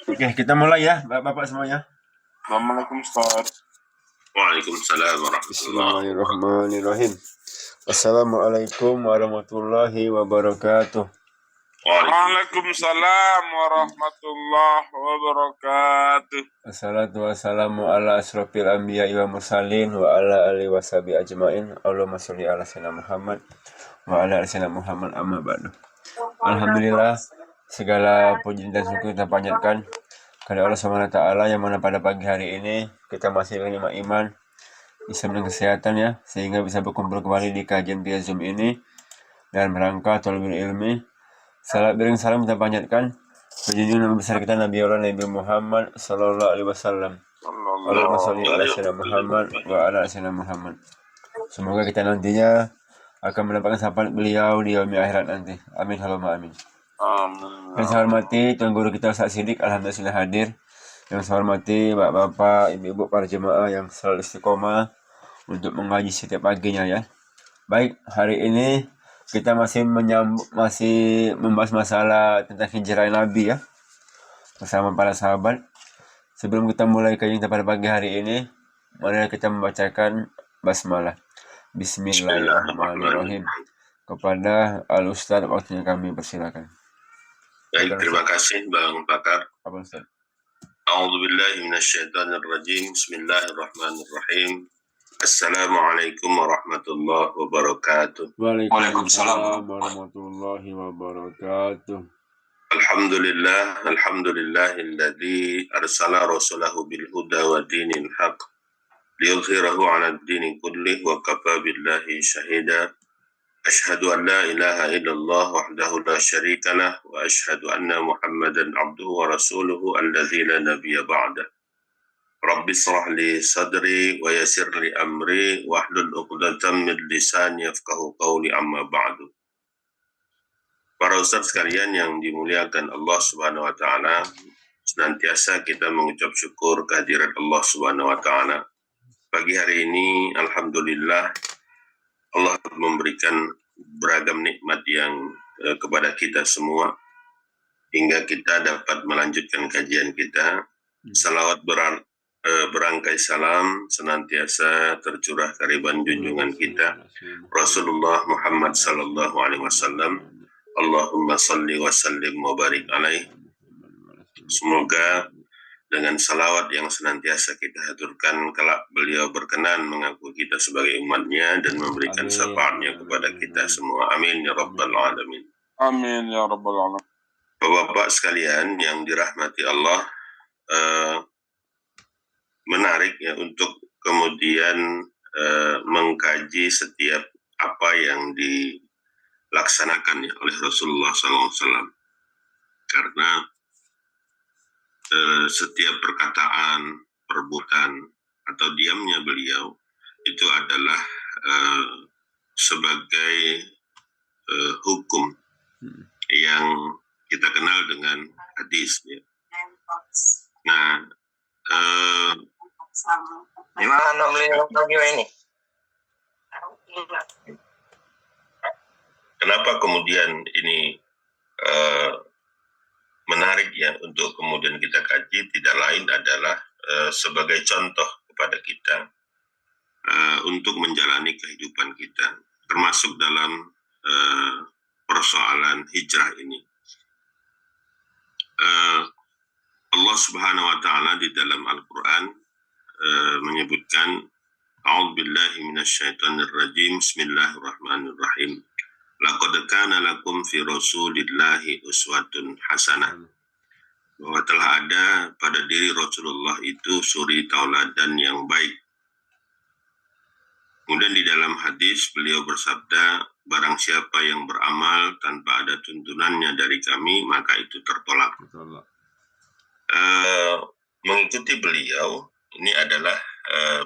Oke, kita mulai ya, Bapak semuanya. Assalamualaikum Ustaz. Waalaikumsalam warahmatullahi. Bismillahirrahmanirrahim. Assalamualaikum warahmatullahi wabarakatuh. Waalaikumsalam warahmatullahi wabarakatuh. Assalatu wassalamu ala asrofil anbiya wa mursalin wa ala alihi washabihi ajmain. Allahumma sholli ala sayyidina Muhammad wa ala ali sayyidina Muhammad amma ba'du. Alhamdulillah, segala puji dan syukur kita panjatkan kepada Allah SWT yang mana pada pagi hari ini kita masih dengan iman, Islam dan kesehatan ya, sehingga bisa berkumpul kembali di kajian via Zoom ini dan merangka thalabul ilmi. Salam bering salam kita panjatkan junjungan Nabi besar kita Nabi Allah Nabi Muhammad sallallahu alaihi wasallam. Allahumma sholli ala sayyidina Muhammad wa ala sayyidina Muhammad. Semoga kita nantinya akan mendapatkan syafaat beliau di yaumil akhirat nanti. Amin Allahumma amin. Yang saya hormati Tuan Guru kita Ustaz Sidik, alhamdulillah sudah hadir. Yang saya hormati bapak-bapak, ibu-ibu, para jemaah yang selalu istiqomah untuk mengaji setiap paginya ya. Baik, hari ini kita masih membahas masalah tentang hijrah Nabi ya, bersama para sahabat. Sebelum kita mulai kajian kita pada pagi hari ini, mari kita membacakan basmalah. Bismillahirrahmanirrahim. Kepada Al-Ustaz, waktunya kami persilakan. Baik, terima kasih Bang Pakar. Apa Ustaz? A'udzubillahi minasyaitonirrajim. Bismillahirrahmanirrahim. Assalamualaikum warahmatullahi wabarakatuh. Waalaikumsalam warahmatullahi wabarakatuh. Alhamdulillahilladzi arsala rasulahu bil huda wa dinil haq liyudhhirahu 'ala ad-dini kullih wa kafa billahi shahida. Asyhadu an la ilaha illallah wahdahu la syarika lah wa asyhadu anna Muhammadan abduhu wa rasuluhu alladzi la nabiyya ba'dah. Rabbi shrah li sadri wa yassir li amri wahlul 'uqdatam min lisani yafqahu qawli amma ba'du. Para ustaz sekalian yang dimuliakan Allah Subhanahu wa taala, senantiasa kita mengucap syukur kehadirat Allah Subhanahu wa taala. Pagi hari ini alhamdulillah Allah memberikan beragam nikmat yang kepada kita semua hingga kita dapat melanjutkan kajian kita. Salawat berangkai salam senantiasa tercurah kariban junjungan kita Rasulullah Muhammad sallallahu alaihi wasallam. Allahumma salli wa sallim wa barik alaih. Semoga dengan salawat yang senantiasa kita haturkan kelak beliau berkenan mengaku kita sebagai umatnya dan memberikan syafaatnya kepada kita semua. Amin ya rabbal alamin. Amin ya rabbal alamin. Bapak-bapak sekalian yang dirahmati Allah, menarik ya untuk kemudian mengkaji setiap apa yang dilaksanakan ya oleh Rasulullah SAW, karena setiap perkataan, perbuatan atau diamnya beliau itu adalah sebagai hukum yang kita kenal dengan hadis ya. Nah, gimana beliau ini? Kenapa kemudian ini menarik ya untuk kemudian kita kaji, tidak lain adalah sebagai contoh kepada kita untuk menjalani kehidupan kita, termasuk dalam persoalan hijrah ini. Allah Subhanahu wa taala di dalam Al-Qur'an menyebutkan A'udzubillahi minasyaitonirrajim. Bismillahirrahmanirrahim. Laqad kana lakum fi Rasulillahi uswatun hasanah. Bahwa telah ada pada diri Rasulullah itu suri tauladan yang baik. Kemudian di dalam hadis beliau bersabda, barang siapa yang beramal tanpa ada tuntunannya dari kami, maka itu tertolak. Mengikuti beliau ini adalah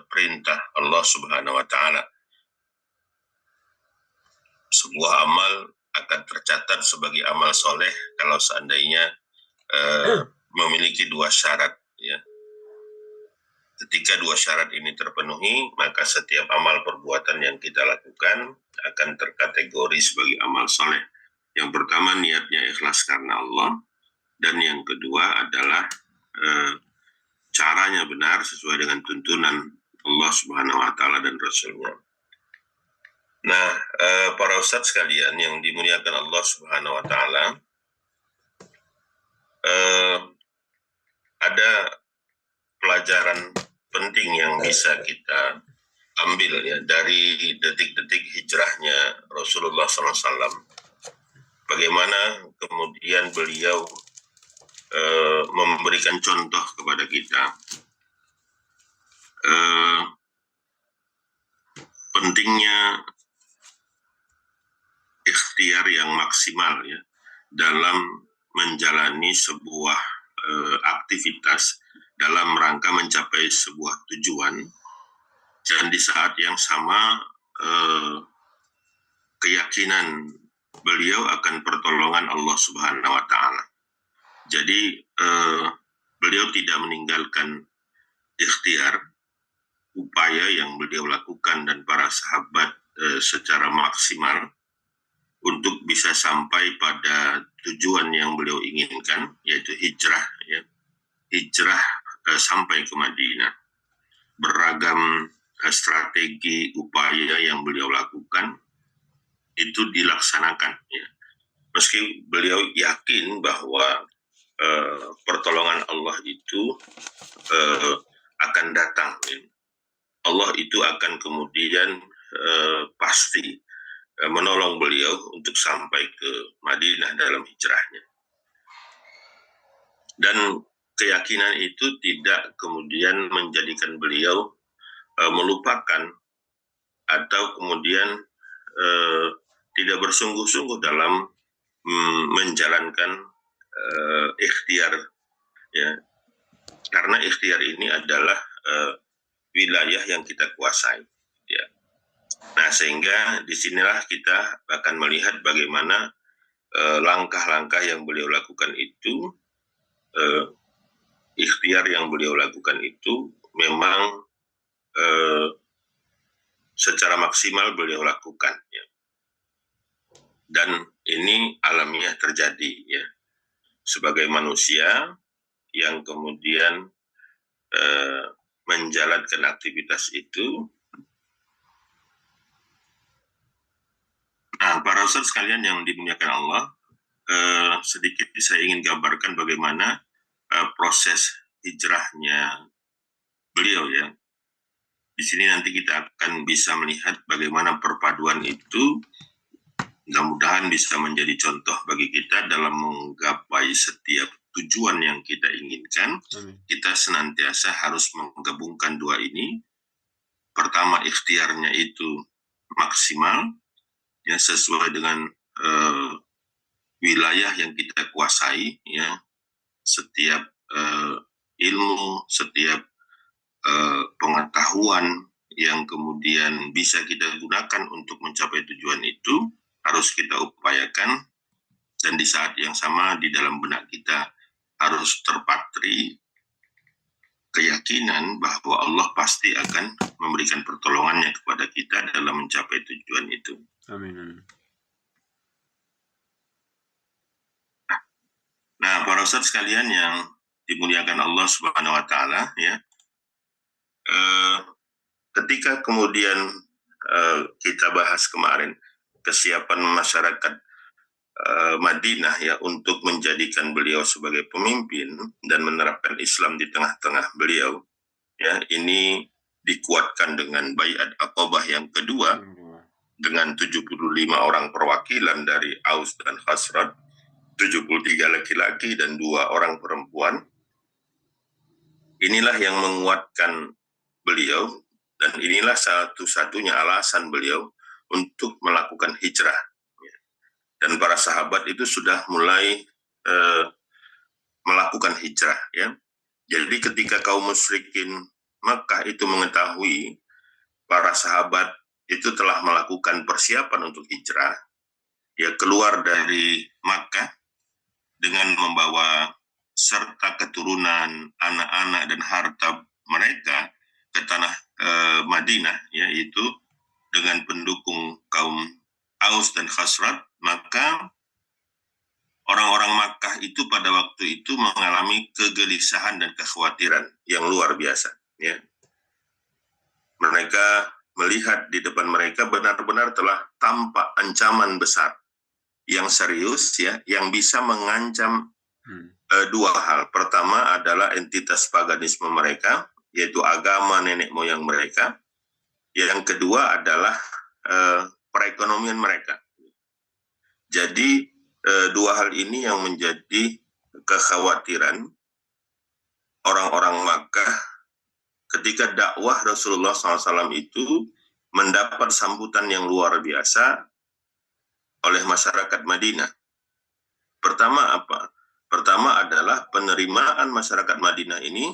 perintah Allah Subhanahu wa taala. Sebuah amal akan tercatat sebagai amal soleh kalau seandainya memiliki dua syarat ya. Ketika dua syarat ini terpenuhi, maka setiap amal perbuatan yang kita lakukan akan terkategori sebagai amal soleh. Yang pertama, niatnya ikhlas karena Allah. dan yang kedua adalah caranya benar sesuai dengan tuntunan Allah Subhanahu wa taala dan Rasulnya. Nah, para ustadz sekalian yang dimuliakan Allah Subhanahu wa taala, ada pelajaran penting yang bisa kita ambil ya dari detik-detik hijrahnya Rasulullah SAW. Bagaimana kemudian beliau memberikan contoh kepada kita pentingnya ikhtiar yang maksimal ya dalam menjalani sebuah aktivitas dalam rangka mencapai sebuah tujuan, dan di saat yang sama keyakinan beliau akan pertolongan Allah Subhanahu wa taala. Jadi beliau tidak meninggalkan ikhtiar, upaya yang beliau lakukan dan para sahabat secara maksimal untuk bisa sampai pada tujuan yang beliau inginkan, yaitu hijrah ya. Hijrah sampai ke Madinah. Beragam strategi upaya yang beliau lakukan itu dilaksanakan ya. Meski beliau yakin bahwa pertolongan Allah itu akan datang ya. Allah itu akan kemudian pasti menolong beliau untuk sampai ke Madinah dalam hijrahnya. Dan keyakinan itu tidak kemudian menjadikan beliau melupakan atau kemudian tidak bersungguh-sungguh dalam menjalankan ikhtiar ya. Karena ikhtiar ini adalah wilayah yang kita kuasai ya. Nah, sehingga disinilah kita akan melihat bagaimana langkah-langkah yang beliau lakukan itu, ikhtiar yang beliau lakukan itu memang secara maksimal beliau lakukan ya. Dan ini alamiah terjadi ya. Sebagai manusia yang kemudian menjalankan aktivitas itu. Nah, para ustadz sekalian yang dimuliakan Allah, sedikit saya ingin gambarkan bagaimana proses hijrahnya beliau ya. Di sini nanti kita akan bisa melihat bagaimana perpaduan itu mudah-mudahan bisa menjadi contoh bagi kita dalam menggapai setiap tujuan yang kita inginkan. Kita senantiasa harus menggabungkan dua ini. Pertama, ikhtiarnya itu maksimal ya, sesuai dengan wilayah yang kita kuasai ya. Setiap ilmu, setiap pengetahuan yang kemudian bisa kita gunakan untuk mencapai tujuan itu harus kita upayakan, dan di saat yang sama di dalam benak kita harus terpatri keyakinan bahwa Allah pasti akan memberikan pertolongannya kepada kita dalam mencapai tujuan itu. Amin. Nah, para ustadz sekalian yang dimuliakan Allah Subhanahu wa taala ya. Ketika kemudian kita bahas kemarin kesiapan masyarakat Madinah ya untuk menjadikan beliau sebagai pemimpin dan menerapkan Islam di tengah-tengah beliau ya, ini dikuatkan dengan Baiat Aqabah yang kedua dengan 75 orang perwakilan dari Aus dan Khazraj, 73 laki-laki dan 2 orang perempuan. Inilah yang menguatkan beliau, dan inilah satu-satunya alasan beliau untuk melakukan hijrah. Dan para sahabat itu sudah mulai melakukan hijrah ya. Jadi ketika kaum musyrikin Makkah itu mengetahui para sahabat itu telah melakukan persiapan untuk hijrah, ya keluar dari Makkah dengan membawa serta keturunan, anak-anak dan harta mereka ke tanah Madinah, yaitu dengan pendukung kaum Aus dan Khazraj, maka orang-orang Makkah itu pada waktu itu mengalami kegelisahan dan kekhawatiran yang luar biasa. Ya. Mereka melihat di depan mereka benar-benar telah tampak ancaman besar yang serius, ya, yang bisa mengancam dua hal. Pertama adalah entitas paganisme mereka, yaitu agama nenek moyang mereka. Yang kedua adalah perekonomian mereka. Jadi dua hal ini yang menjadi kekhawatiran orang-orang Makkah ketika dakwah Rasulullah SAW itu mendapat sambutan yang luar biasa oleh masyarakat Madinah. Pertama apa? Pertama adalah penerimaan masyarakat Madinah ini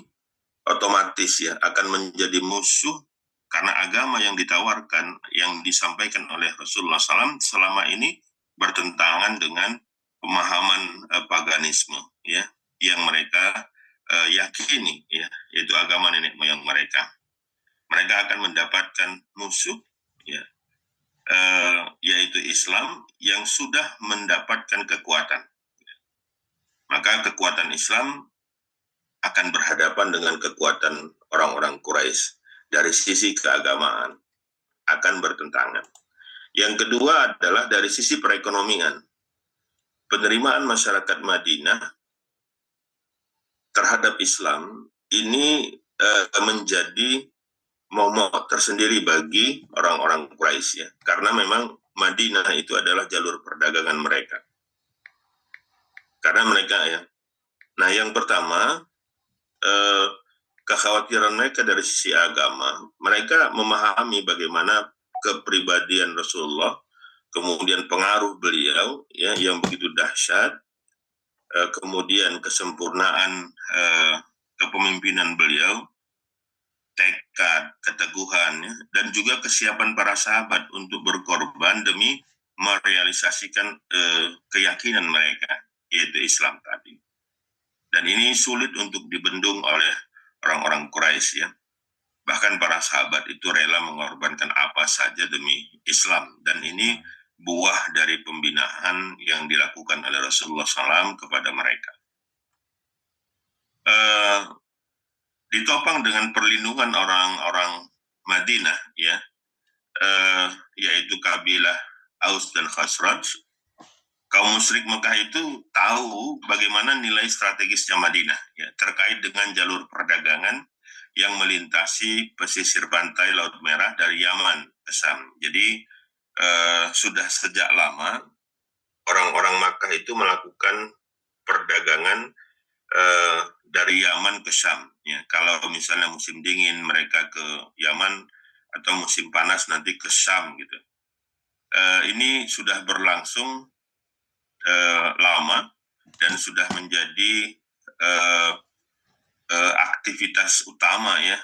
otomatis ya akan menjadi musuh karena agama yang ditawarkan, yang disampaikan oleh Rasulullah SAW selama ini bertentangan dengan pemahaman paganisme ya yang mereka yakini ya, yaitu agama nenek moyang mereka. Mereka akan mendapatkan musuh ya, yaitu Islam yang sudah mendapatkan kekuatan. Maka kekuatan Islam akan berhadapan dengan kekuatan orang-orang Quraisy dari sisi keagamaan, akan bertentangan. Yang kedua adalah dari sisi perekonomian. Penerimaan masyarakat Madinah terhadap Islam ini menjadi momok tersendiri bagi orang-orang Quraisy ya, karena memang Madinah itu adalah jalur perdagangan mereka. Karena mereka ya. Nah, yang pertama kekhawatiran mereka dari sisi agama, mereka memahami bagaimana kepribadian Rasulullah, kemudian pengaruh beliau ya yang begitu dahsyat, kemudian kesempurnaan kepemimpinan beliau, tekad, keteguhan, ya, dan juga kesiapan para sahabat untuk berkorban demi merealisasikan keyakinan mereka, yaitu Islam tadi. Dan ini sulit untuk dibendung oleh orang-orang Quraisy ya. Bahkan para sahabat itu rela mengorbankan apa saja demi Islam. Dan ini buah dari pembinaan yang dilakukan oleh Rasulullah SAW kepada mereka. Ditopang dengan perlindungan orang-orang Madinah ya, yaitu kabilah Aus dan Khazraj. Kaum musyrik Mekah itu tahu bagaimana nilai strategisnya Madinah ya, terkait dengan jalur perdagangan yang melintasi pesisir pantai Laut Merah dari Yaman ke Syam. Jadi sudah sejak lama orang-orang Makkah itu melakukan perdagangan dari Yaman ke Syam. Ya. Kalau misalnya musim dingin mereka ke Yaman atau musim panas nanti ke Syam gitu. Ini sudah berlangsung lama dan sudah menjadi aktivitas utama ya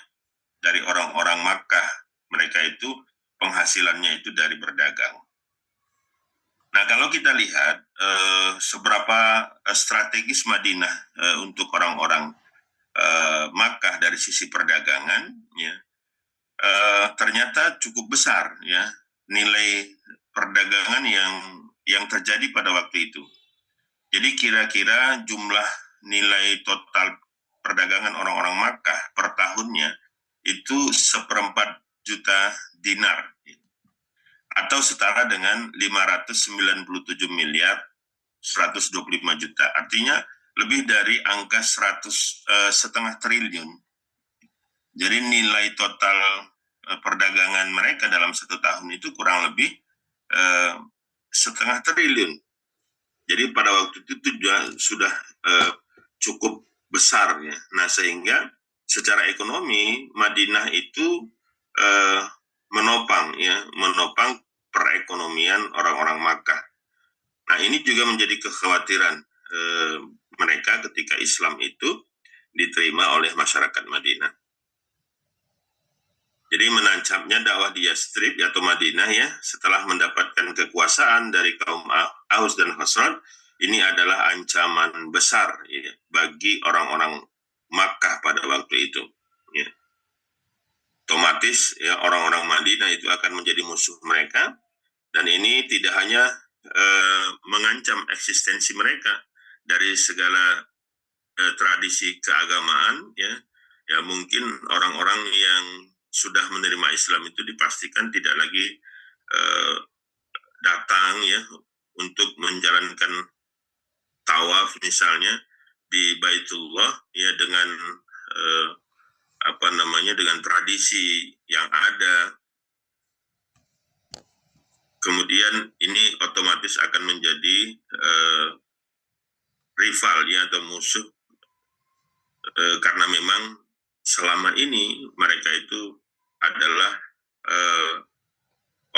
dari orang-orang Makkah. Mereka itu penghasilannya itu dari berdagang. Nah, kalau kita lihat seberapa strategis Madinah untuk orang-orang Makkah dari sisi perdagangan, ya, ternyata cukup besar ya nilai perdagangan yang terjadi pada waktu itu. Jadi kira-kira jumlah nilai total perdagangan orang-orang Makkah per tahunnya itu 1/4 juta dinar atau setara dengan 597 miliar 125 juta. Artinya lebih dari angka 1,5 triliun. Jadi nilai total perdagangan mereka dalam 1 tahun itu kurang lebih 1,5 triliun. Jadi pada waktu itu sudah cukup besar ya. Nah, sehingga secara ekonomi Madinah itu menopang perekonomian orang-orang Makkah. Nah, ini juga menjadi kekhawatiran mereka ketika Islam itu diterima oleh masyarakat Madinah. Jadi menancapnya dakwah di Yastrib atau Madinah ya, setelah mendapatkan kekuasaan dari kaum Aus dan Khazraj, ini adalah ancaman besar ya, bagi orang-orang Makkah pada waktu itu. Ya. Otomatis ya orang-orang Madinah itu akan menjadi musuh mereka, dan ini tidak hanya mengancam eksistensi mereka dari segala tradisi keagamaan, ya mungkin orang-orang yang sudah menerima Islam itu dipastikan tidak lagi datang ya untuk menjalankan tawaf misalnya di Baitullah ya dengan dengan tradisi yang ada. Kemudian ini otomatis akan menjadi rival ya atau musuh karena memang selama ini mereka itu adalah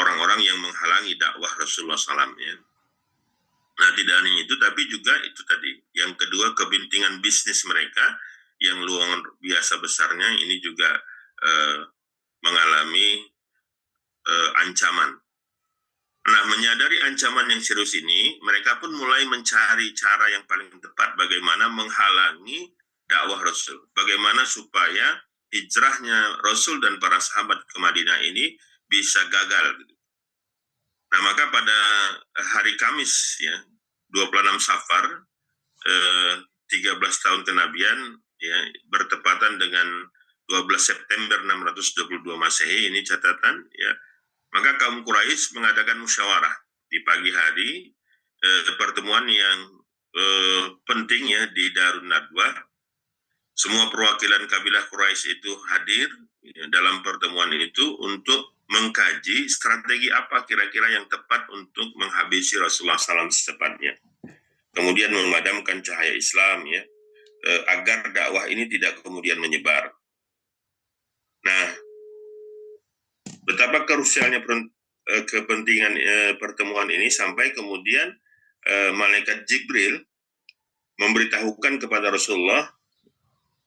orang-orang yang menghalangi dakwah Rasulullah SAW ya. Nah tidak hanya itu, tapi juga itu tadi. Yang kedua, kepentingan bisnis mereka yang luar biasa besarnya ini juga mengalami ancaman. Nah, menyadari ancaman yang serius ini, mereka pun mulai mencari cara yang paling tepat bagaimana menghalangi dakwah Rasul. Bagaimana supaya hijrahnya Rasul dan para sahabat ke Madinah ini bisa gagal. Nah, maka pada hari Kamis ya, 26 Safar 13 tahun kenabian ya, bertepatan dengan 12 September 622 Masehi, ini catatan ya. Maka kaum Quraisy mengadakan musyawarah di pagi hari, pertemuan yang penting ya di Darun Nadwah. Semua perwakilan kabilah Quraisy itu hadir ya, dalam pertemuan itu untuk mengkaji strategi apa kira-kira yang tepat untuk menghabisi Rasulullah SAW secepatnya. Kemudian memadamkan cahaya Islam ya, agar dakwah ini tidak kemudian menyebar. Nah, betapa krusialnya kepentingan pertemuan ini sampai kemudian malaikat Jibril memberitahukan kepada Rasulullah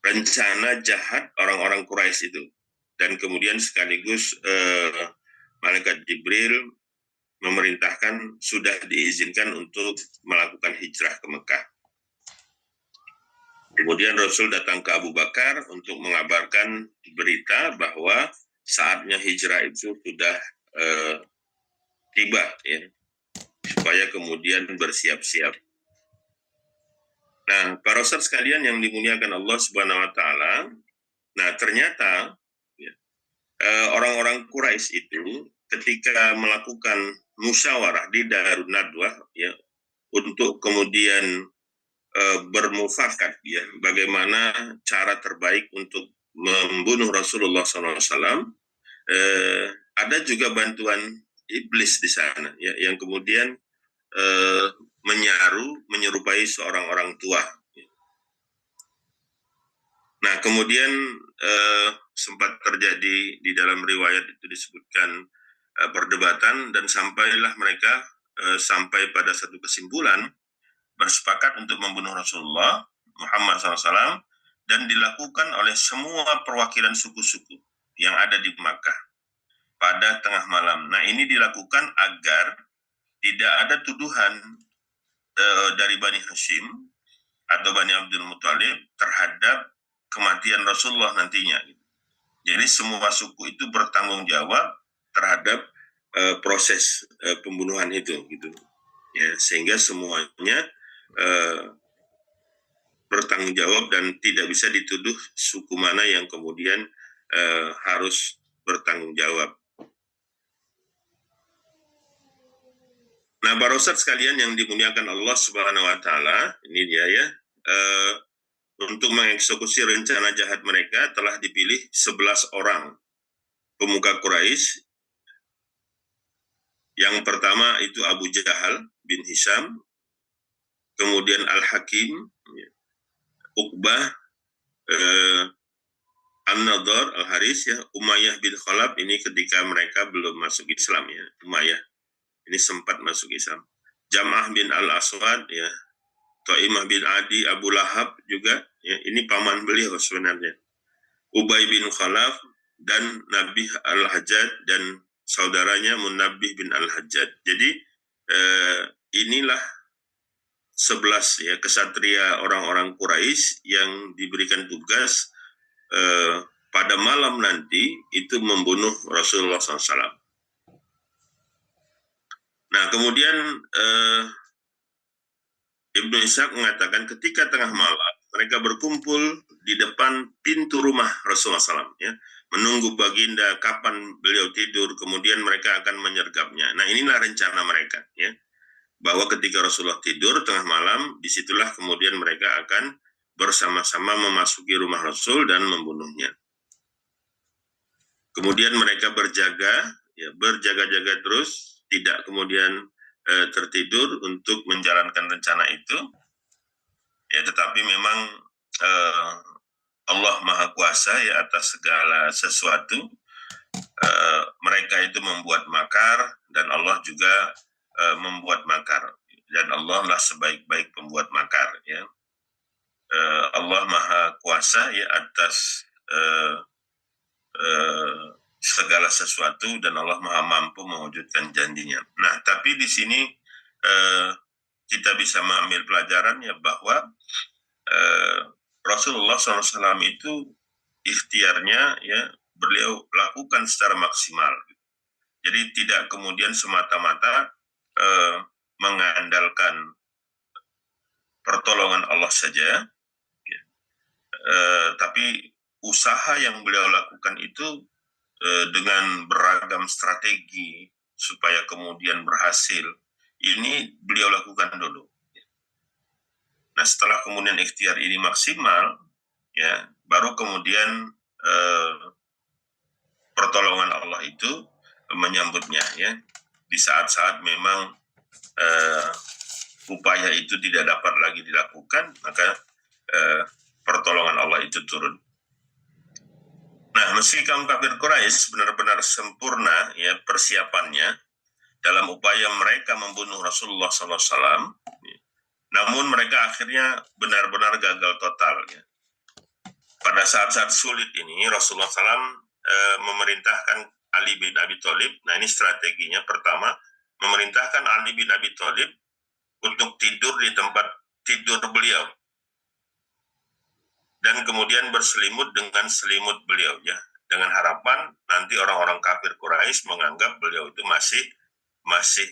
rencana jahat orang-orang Quraisy itu, dan kemudian sekaligus malaikat Jibril memerintahkan sudah diizinkan untuk melakukan hijrah ke Mekah. Kemudian Rasul datang ke Abu Bakar untuk mengabarkan berita bahwa saatnya hijrah itu sudah tiba ya, supaya kemudian bersiap-siap. Nah, para ustadz sekalian yang dimuliakan Allah Subhanahu wa taala, nah ternyata ya, orang-orang Quraisy itu ketika melakukan musyawarah di Darun Nadwah ya, untuk kemudian bermufakat ya, bagaimana cara terbaik untuk membunuh Rasulullah SAW, ada juga bantuan iblis di sana ya, yang kemudian menyerupai seorang orang tua. Nah, kemudian sempat terjadi di dalam riwayat itu disebutkan perdebatan, dan sampailah mereka sampai pada satu kesimpulan, bersepakat untuk membunuh Rasulullah Muhammad SAW dan dilakukan oleh semua perwakilan suku-suku yang ada di Makkah pada tengah malam. Nah, ini dilakukan agar tidak ada tuduhan dari Bani Hashim atau Bani Abdul Muthalib terhadap kematian Rasulullah nantinya. Jadi semua suku itu bertanggung jawab terhadap proses pembunuhan itu, gitu. Ya, sehingga semuanya bertanggung jawab dan tidak bisa dituduh suku mana yang kemudian harus bertanggung jawab. Nah, para ustadz sekalian yang dimuliakan Allah Subhanahu wa taala, ini dia ya, untuk mengeksekusi rencana jahat mereka telah dipilih 11 orang pemuka Quraisy. Yang pertama itu Abu Jahal bin Hisham, kemudian Al-Hakim, Uqbah, An-Nadhr, Al-Haris, ya, Umayyah bin Khalaf, ini ketika mereka belum masuk Islam ya, Umayyah ini sempat masuk Islam. Jam'ah bin Al-Aswad, ya, Ta'imah bin Adi, Abu Lahab juga, ya, ini paman beliau sebenarnya. Ubay bin Khalaf dan Nabi Al-Hajjaj dan saudaranya Munabbih bin Al-Hajjaj. Jadi inilah 11 ya kesatria orang-orang Quraisy yang diberikan tugas pada malam nanti itu membunuh Rasulullah SAW. Nah, kemudian Ibnu Ishaq mengatakan ketika tengah malam mereka berkumpul di depan pintu rumah Rasulullah SAW, ya, menunggu baginda kapan beliau tidur, kemudian mereka akan menyergapnya. Nah, inilah rencana mereka, ya, bahwa ketika Rasulullah tidur tengah malam, disitulah kemudian mereka akan bersama-sama memasuki rumah Rasul dan membunuhnya. Kemudian mereka berjaga, ya, berjaga-jaga terus, tidak kemudian tertidur untuk menjalankan rencana itu. Ya, tetapi memang Allah Maha Kuasa, ya, atas segala sesuatu. Mereka itu membuat makar dan Allah juga membuat makar, dan Allah lah sebaik-baik pembuat makar, ya. Allah Maha Kuasa, ya, atas segala sesuatu, dan Allah Maha mampu mewujudkan janjinya. Nah, tapi di sini kita bisa mengambil pelajaran, ya, bahwa Rasulullah SAW itu ikhtiarnya, ya, beliau lakukan secara maksimal. Jadi tidak kemudian semata-mata mengandalkan pertolongan Allah saja, ya. Tapi usaha yang beliau lakukan itu dengan beragam strategi supaya kemudian berhasil, ini beliau lakukan dulu. Nah, setelah kemudian ikhtiar ini maksimal, ya, baru kemudian pertolongan Allah itu menyambutnya, ya. Di saat-saat memang upaya itu tidak dapat lagi dilakukan, maka pertolongan Allah itu turun. Nah, meski kaum kafir Quraisy benar-benar sempurna, ya, persiapannya dalam upaya mereka membunuh Rasulullah SAW, namun mereka akhirnya benar-benar gagal total, ya. Pada saat-saat sulit ini Rasulullah SAW memerintahkan Ali bin Abi Thalib. Nah, ini strateginya. Pertama, memerintahkan Ali bin Abi Thalib untuk tidur di tempat tidur beliau, dan kemudian berselimut dengan selimut beliau, ya, dengan harapan nanti orang-orang kafir Quraisy menganggap beliau itu masih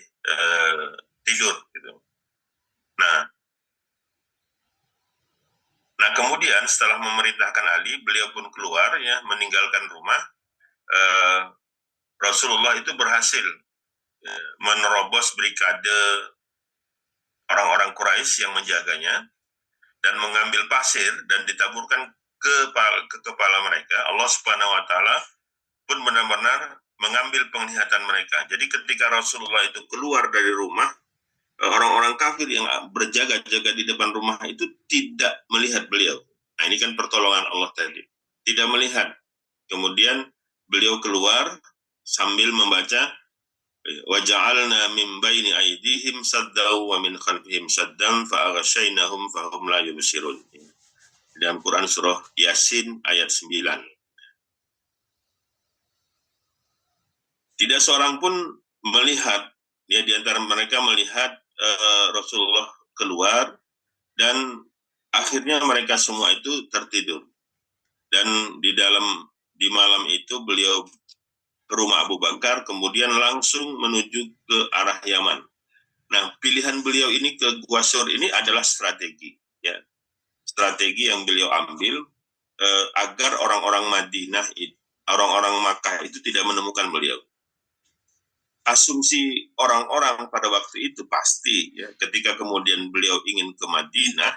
tidur, gitu. Nah, kemudian setelah memerintahkan Ali, beliau pun keluar, ya, meninggalkan rumah. Rasulullah itu berhasil menerobos brigade orang-orang Quraisy yang menjaganya dan mengambil pasir dan ditaburkan ke kepala mereka. Allah Subhanahu wa taala pun benar-benar mengambil penglihatan mereka. Jadi ketika Rasulullah itu keluar dari rumah, orang-orang kafir yang berjaga-jaga di depan rumah itu tidak melihat beliau. Nah, ini kan pertolongan Allah tadi. Tidak melihat. Kemudian beliau keluar sambil membaca وَجَعَلْنَا مِنْ بَيْنِ أَيْدِيهِمْ سَدًّا وَمِنْ خَلْفِهِمْ سَدًّا فَأَغْشَيْنَاهُمْ فَهُمْ لَا يُبْصِرُونَ. Dalam Quran surah Yasin ayat 9. Tidak seorang pun melihat, ya, di antara mereka melihat Rasulullah keluar, dan akhirnya mereka semua itu tertidur. Dan di malam itu beliau ke rumah Abu Bakar, kemudian langsung menuju ke arah Yaman. Nah, pilihan beliau ini ke Gua Sur ini adalah strategi, ya, strategi yang beliau ambil agar orang-orang Madinah, orang-orang Makkah itu tidak menemukan beliau. Asumsi orang-orang pada waktu itu pasti, ya, ketika kemudian beliau ingin ke Madinah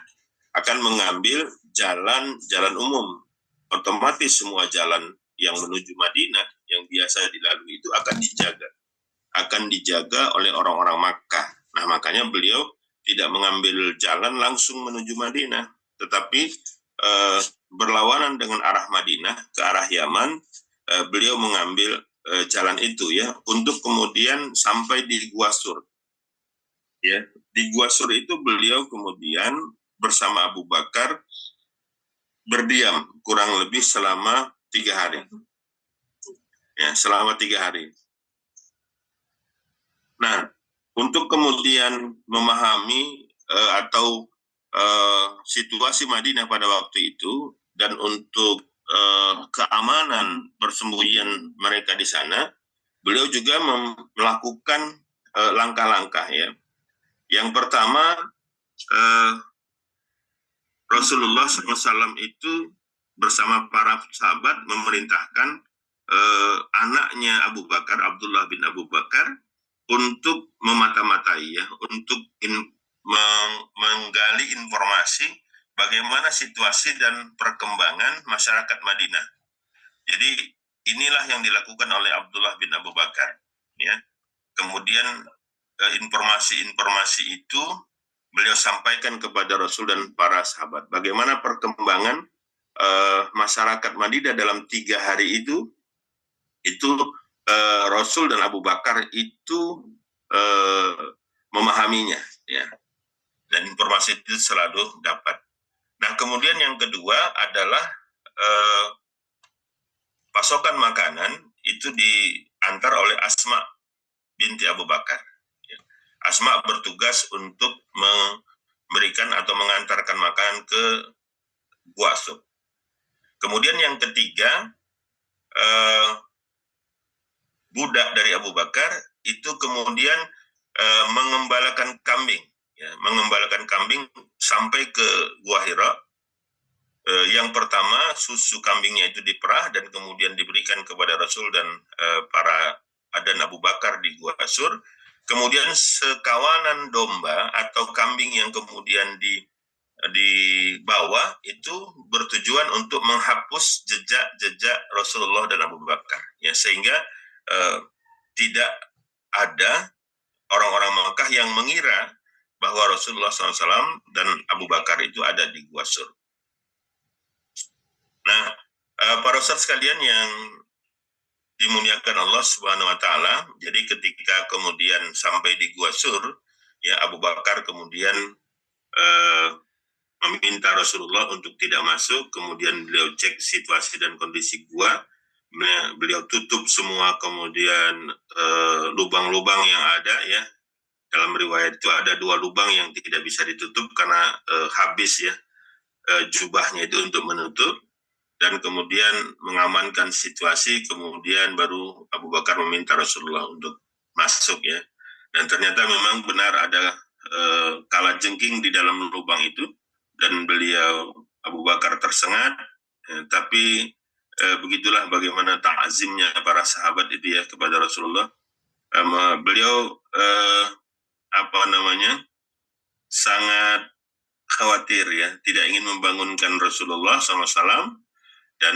akan mengambil jalan umum. Otomatis semua jalan yang menuju Madinah yang biasa dilalui itu akan dijaga oleh orang-orang Makkah. Nah, makanya beliau tidak mengambil jalan langsung menuju Madinah, tetapi berlawanan dengan arah Madinah ke arah Yaman. Beliau mengambil jalan itu, ya, untuk kemudian sampai di Gua Sur. Ya, di Gua Sur itu beliau kemudian bersama Abu Bakar berdiam kurang lebih selama 3 hari. Ya, selama 3 hari. Nah, untuk kemudian memahami atau situasi Madinah pada waktu itu, dan untuk keamanan persembunyian mereka di sana, beliau juga melakukan langkah-langkah ya. Yang pertama, Rasulullah SAW itu bersama para sahabat memerintahkan anaknya Abu Bakar, Abdullah bin Abu Bakar, untuk memata-matai ya, untuk menggali informasi bagaimana situasi dan perkembangan masyarakat Madinah. Jadi inilah yang dilakukan oleh Abdullah bin Abu Bakar ya. Kemudian informasi-informasi itu beliau sampaikan kepada Rasul dan para sahabat. Bagaimana perkembangan masyarakat Madinah dalam 3 hari itu Rasul dan Abu Bakar itu memahaminya, ya. Dan informasi itu selalu dapat. Nah, kemudian yang kedua adalah pasokan makanan itu diantar oleh Asma binti Abu Bakar. Asma bertugas untuk memberikan atau mengantarkan makanan ke Gua Sur. Kemudian yang ketiga, budak dari Abu Bakar itu kemudian mengembalakan kambing, ya, mengembalakan kambing sampai ke Gua Hira. Yang pertama, susu kambingnya itu diperah dan kemudian diberikan kepada Rasul dan para adan Abu Bakar di Gua Sur. Kemudian sekawanan domba atau kambing yang kemudian dibawa itu bertujuan untuk menghapus jejak-jejak Rasulullah dan Abu Bakar, ya, sehingga tidak ada orang-orang Makkah yang mengira bahwa Rasulullah SAW dan Abu Bakar itu ada di Gua Sur. Nah, para ustadz sekalian yang dimuliakan Allah Subhanahu wa taala, jadi ketika kemudian sampai di Gua Sur, ya, Abu Bakar kemudian meminta Rasulullah untuk tidak masuk, kemudian beliau cek situasi dan kondisi gua, beliau tutup semua kemudian lubang-lubang yang ada, ya. Dalam riwayat itu ada 2 lubang yang tidak bisa ditutup karena habis, ya, jubahnya itu untuk menutup. Dan kemudian mengamankan situasi, kemudian baru Abu Bakar meminta Rasulullah untuk masuk, ya. Dan ternyata memang benar ada kalajengking di dalam lubang itu, dan beliau Abu Bakar tersengat, tapi begitulah bagaimana ta'azimnya para sahabat itu, ya, kepada Rasulullah. Beliau sangat khawatir, ya, tidak ingin membangunkan Rasulullah SAW. Dan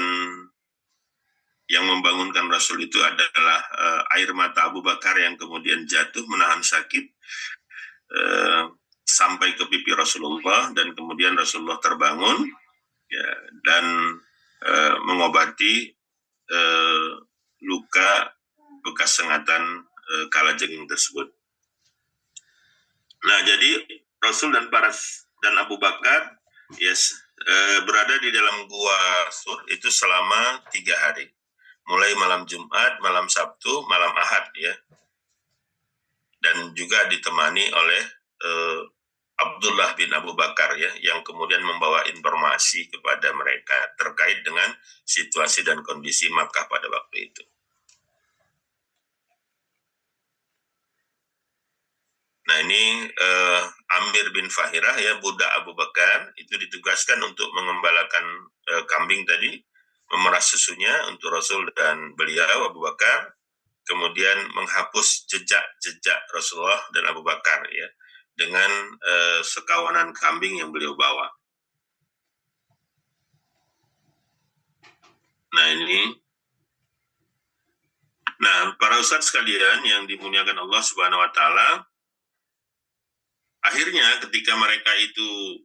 yang membangunkan Rasul itu adalah air mata Abu Bakar yang kemudian jatuh menahan sakit sampai ke pipi Rasulullah, dan kemudian Rasulullah terbangun, ya, dan mengobati luka bekas sengatan kalajengking tersebut. Nah, jadi Rasul dan Abu Bakar, yes, berada di dalam Gua Sur itu selama 3 hari, mulai malam Jumat, malam Sabtu, malam Ahad, ya, dan juga ditemani oleh Abdullah bin Abu Bakar, ya, yang kemudian membawa informasi kepada mereka terkait dengan situasi dan kondisi Makkah pada waktu itu. Nah, ini Amir bin Fahirah, ya, budak Abu Bakar, itu ditugaskan untuk mengembalakan kambing tadi, memerah susunya untuk Rasul dan beliau Abu Bakar, kemudian menghapus jejak-jejak Rasulullah dan Abu Bakar, ya, dengan sekawanan kambing yang beliau bawa. Nah, ini. Nah, para ustadz sekalian yang dimuliakan Allah Subhanahu wa taala, akhirnya ketika mereka itu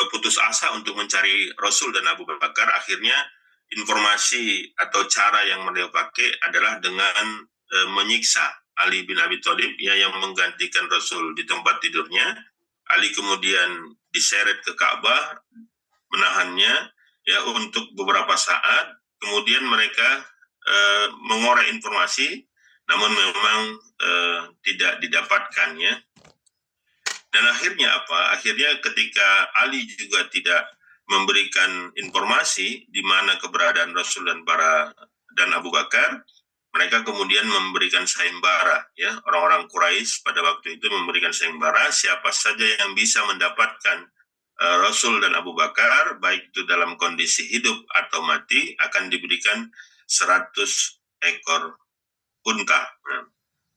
putus asa untuk mencari Rasul dan Abu Bakar, akhirnya informasi atau cara yang beliau pakai adalah dengan menyiksa Ali bin Abi Thalib, ya, yang menggantikan Rasul di tempat tidurnya. Ali kemudian diseret ke Ka'bah, menahannya, ya, untuk beberapa saat. Kemudian mereka mengorek informasi, namun memang tidak didapatkannya. Dan akhirnya apa? Akhirnya ketika Ali juga tidak memberikan informasi di mana keberadaan Rasul dan Abu Bakar, mereka kemudian memberikan sayembara, ya, orang-orang Quraisy pada waktu itu memberikan sayembara siapa saja yang bisa mendapatkan Rasul dan Abu Bakar, baik itu dalam kondisi hidup atau mati, akan diberikan 100 ekor unta. Nah,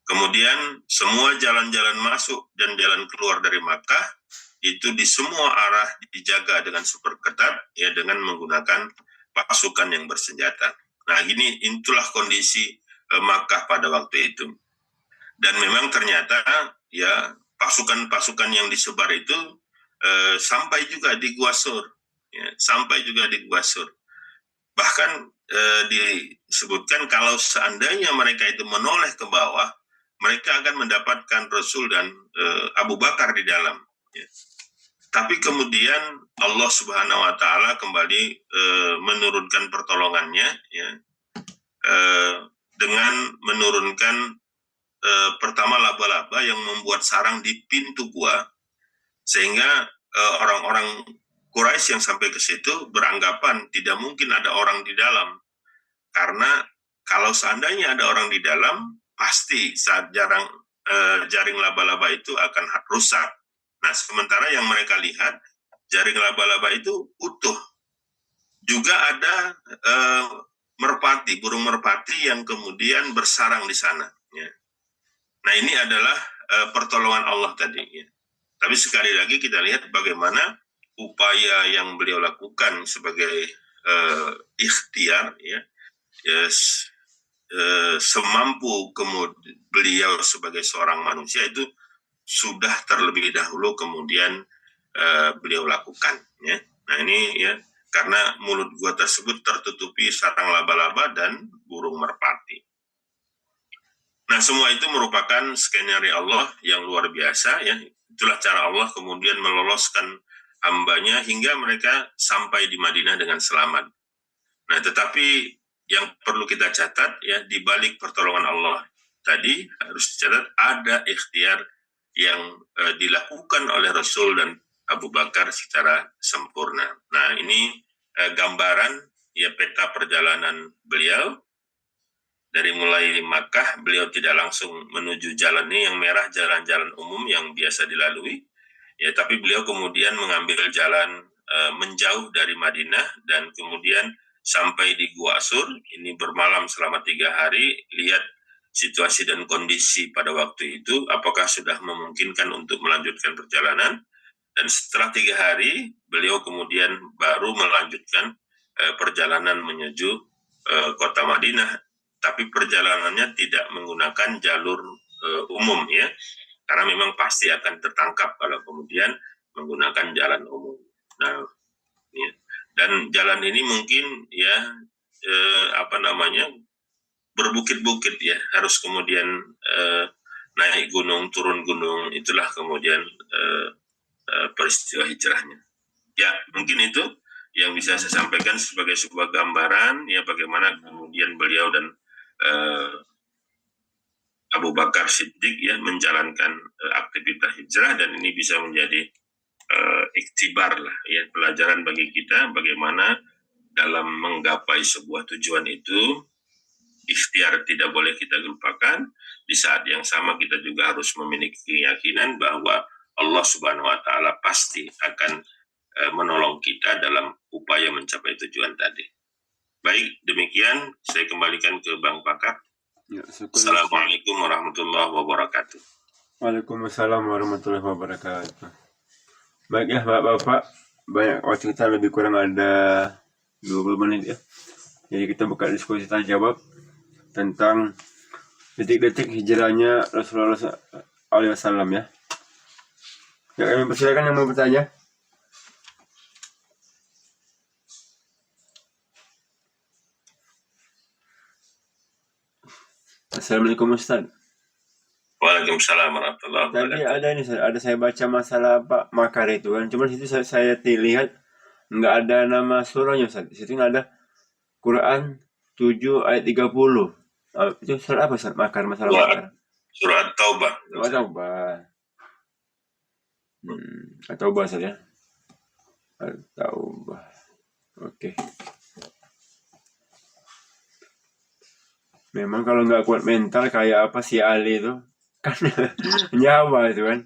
kemudian semua jalan-jalan masuk dan jalan keluar dari Makkah itu di semua arah dijaga dengan super ketat, ya, dengan menggunakan pasukan yang bersenjata. Nah, itulah kondisi Makkah pada waktu itu. Dan memang ternyata, ya, pasukan-pasukan yang disebar itu sampai juga di Gua Sur, ya, sampai juga di Gua Sur. Bahkan disebutkan kalau seandainya mereka itu menoleh ke bawah, mereka akan mendapatkan Rasul dan Abu Bakar di dalam. Ya. Tapi kemudian Allah Subhanahu Wa Taala kembali menurunkan pertolongannya, ya, dengan menurunkan pertama laba-laba yang membuat sarang di pintu gua, sehingga orang-orang Quraisy yang sampai ke situ beranggapan tidak mungkin ada orang di dalam, karena kalau seandainya ada orang di dalam, pasti saat jaring laba-laba itu akan rusak. Nah, sementara yang mereka lihat, jaring laba-laba itu utuh. Juga ada merpati, burung merpati yang kemudian bersarang di sana. Ya. Nah, ini adalah pertolongan Allah tadi. Ya. Tapi sekali lagi kita lihat bagaimana upaya yang beliau lakukan sebagai ikhtiar, ya, semampu beliau sebagai seorang manusia itu sudah terlebih dahulu kemudian beliau lakukan. Ya. Nah, ini, ya, karena mulut gua tersebut tertutupi sarang laba-laba dan burung merpati. Nah, semua itu merupakan skenario Allah yang luar biasa, ya. Itulah cara Allah kemudian meloloskan hambanya hingga mereka sampai di Madinah dengan selamat. Nah, tetapi yang perlu kita catat, ya, di balik pertolongan Allah tadi harus dicatat ada ikhtiar yang dilakukan oleh Rasul dan Abu Bakar secara sempurna. Nah, ini gambaran, ya, peta perjalanan beliau. Dari mulai Makkah, beliau tidak langsung menuju jalan ini yang merah, jalan-jalan umum yang biasa dilalui, ya, tapi beliau kemudian mengambil jalan menjauh dari Madinah dan kemudian sampai di Gua Sur. Ini bermalam selama 3 hari, lihat situasi dan kondisi pada waktu itu, apakah sudah memungkinkan untuk melanjutkan perjalanan. Dan setelah 3 hari, beliau kemudian baru melanjutkan perjalanan menuju kota Madinah. Tapi perjalanannya tidak menggunakan jalur umum, ya, karena memang pasti akan tertangkap kalau kemudian menggunakan jalan umum. Nah, ya, dan jalan ini mungkin, ya, berbukit-bukit, ya, harus kemudian naik gunung, turun gunung, itulah kemudian peristiwa hijrahnya. Ya, mungkin itu yang bisa saya sampaikan sebagai sebuah gambaran, ya, bagaimana kemudian beliau dan Abu Bakar Siddiq, ya, menjalankan aktivitas hijrah, dan ini bisa menjadi iktibar lah, ya, pelajaran bagi kita bagaimana dalam menggapai sebuah tujuan itu ikhtiar tidak boleh kita lupakan. Di saat yang sama kita juga harus memiliki keyakinan bahwa Allah Subhanahu Wa Taala pasti akan menolong kita dalam upaya mencapai tujuan tadi. Baik, demikian saya kembalikan ke Bang Pakar. Ya, Assalamualaikum warahmatullahi wabarakatuh. Waalaikumsalam warahmatullahi wabarakatuh. Baik, ya, Bapak-Bapak, banyak waktu kita lebih kurang ada 20 menit, ya. Jadi kita buka diskusi tanya jawab tentang detik-detik hijrahnya Rasulullah SAW, ya. Ya, kami persilakan yang mau bertanya. Assalamualaikum Ustaz. Waalaikumsalam warahmatullahi Tadi wabarakatuh. ada saya baca masalah Pak Makar itu kan, cuma situ saya lihat nggak ada nama surahnya Ustaz. Di situ nggak ada Quran 7 ayat 30. Itu surah apa Ustaz? Makar, masalah Makar. Surat Taubah. Taubah. Taubah Ustaz, ya. Taubah. Oke. Memang kalau nggak kuat mental kayak apa si Ali itu kan nyawa itu kan.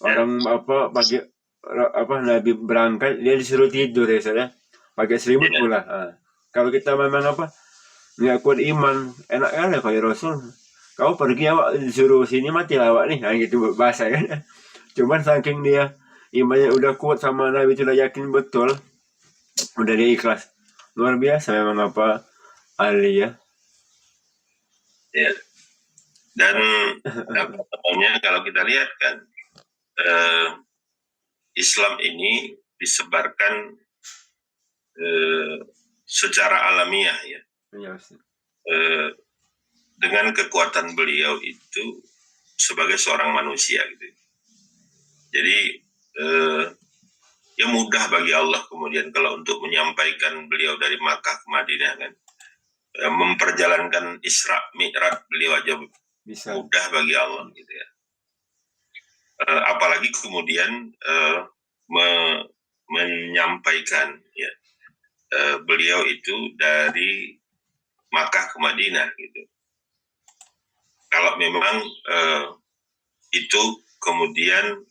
Orang apa pagi apa Nabi berangkat dia disuruh tidur ya saya. Pakai selimut Ya, pula. Ah. Kalau kita memang apa nggak kuat iman, enak kan ya kayak Rasul. Kau pergi awak disuruh sini mati awak nih, nah, gitu bahasa kan. Cuman saking dia imannya udah kuat sama Nabi sudah yakin betul, udah dia ikhlas. Luar biasa memang apa Ali ya. ya. Dan apa namanya kalau kita lihat kan Islam ini disebarkan secara alamiah ya. Iya, Dengan kekuatan beliau itu sebagai seorang manusia gitu. Jadi ya mudah bagi Allah kemudian kalau untuk menyampaikan beliau dari Makkah ke Madinah kan, memperjalankan Isra Mi'raj beliau aja bisa. mudah bagi Allah gitu ya. Apalagi kemudian menyampaikan ya beliau itu dari Makkah ke Madinah gitu. Kalau memang itu kemudian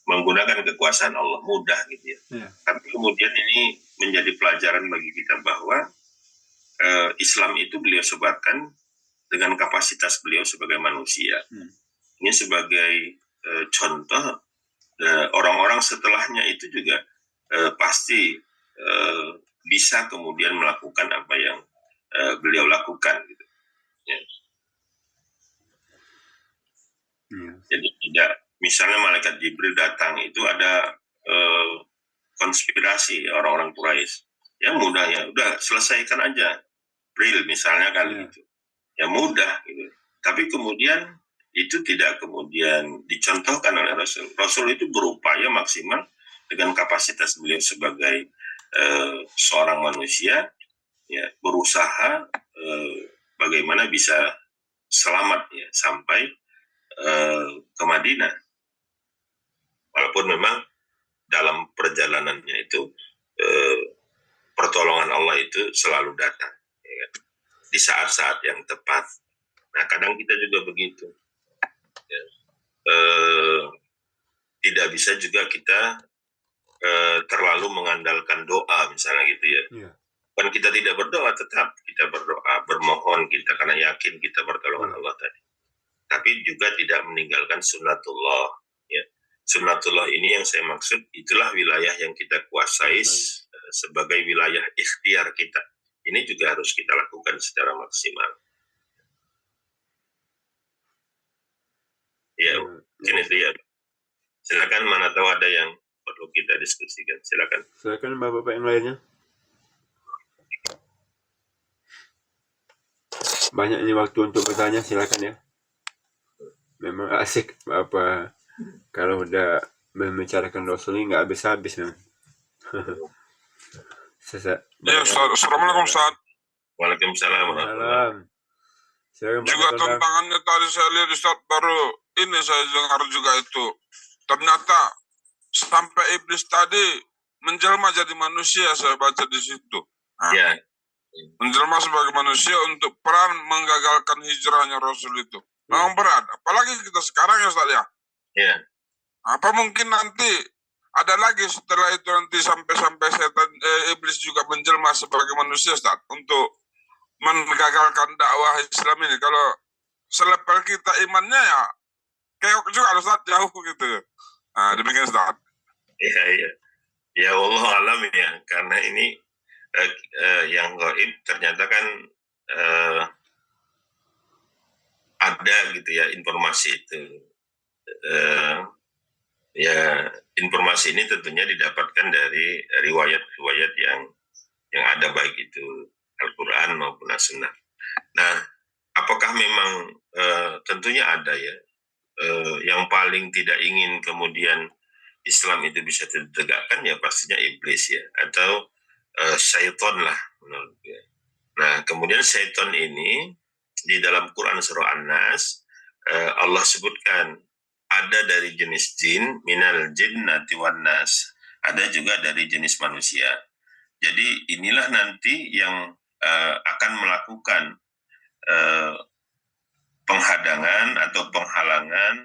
menggunakan kekuasaan Allah mudah gitu ya. Yeah. Tapi kemudian ini menjadi pelajaran bagi kita bahwa Islam itu beliau sebarkan dengan kapasitas beliau sebagai manusia. Ini sebagai contoh orang-orang setelahnya itu juga pasti bisa kemudian melakukan apa yang beliau lakukan gitu. Ya. Jadi tidak misalnya malaikat Jibril datang itu ada konspirasi orang-orang Quraisy. Ya mudah ya, udah selesaikan aja. Jibril misalnya kan gitu. Ya mudah gitu. Tapi kemudian itu tidak kemudian dicontohkan oleh Rasul. Rasul itu berupaya maksimal dengan kapasitas beliau sebagai seorang manusia, ya berusaha bagaimana bisa selamat ya sampai ke Madinah. Walaupun memang dalam perjalanannya itu pertolongan Allah itu selalu datang ya, di saat-saat yang tepat. Nah kadang kita juga begitu ya. Tidak bisa juga kita terlalu mengandalkan doa misalnya gitu ya. Kan kita tidak berdoa, tetap kita berdoa, bermohon kita karena yakin kita pertolongan Allah tadi. Tapi juga tidak meninggalkan sunnatullah ya. Sunnatullah ini yang saya maksud itulah wilayah yang kita kuasai sebagai wilayah ikhtiar kita. Ini juga harus kita lakukan secara maksimal. Ya, mungkin itu ya. Silakan, mana tahu ada yang perlu kita diskusikan. Silakan. Silakan Bapak-bapak yang lainnya. Banyak ini waktu untuk bertanya, silakan ya. Memang asik apa kalau udah membicarakan Rasul ini nggak habis-habis memang. Ya Ustaz, Assalamualaikum Ustaz. Waalaikumsalam. Juga tantangannya tadi saya lihat Ustaz, baru ini saya dengar juga itu. Ternyata sampai iblis tadi menjelma jadi manusia, saya baca di situ. Ya. Menjelma sebagai manusia untuk peran menggagalkan hijrahnya Rasul itu. Memang berat, apalagi kita sekarang ya Ustaz ya. Ya. Apa mungkin nanti ada lagi setelah itu nanti sampai setan iblis juga menjelma sebagai manusia Ustaz untuk menggagalkan dakwah Islam ini. Kalau selevel kita imannya ya keok juga Ustaz, jauh gitu. Nah, demikian Ustaz. Iya. Ya Allah alam ya, karena ini yang gaib ternyata kan ada gitu ya informasi itu. Ya informasi ini tentunya didapatkan dari riwayat-riwayat yang ada baik itu Al-Quran maupun As-Sunnah. Nah, apakah memang tentunya ada ya yang paling tidak ingin kemudian Islam itu bisa ditegakkan ya pastinya iblis ya, atau syaitan lah menurut dia. Nah, kemudian syaitan ini di dalam Quran surah An-Nas Allah sebutkan ada dari jenis jin, minal jinnati wan nas, ada juga dari jenis manusia. Jadi inilah nanti yang akan melakukan penghadangan atau penghalangan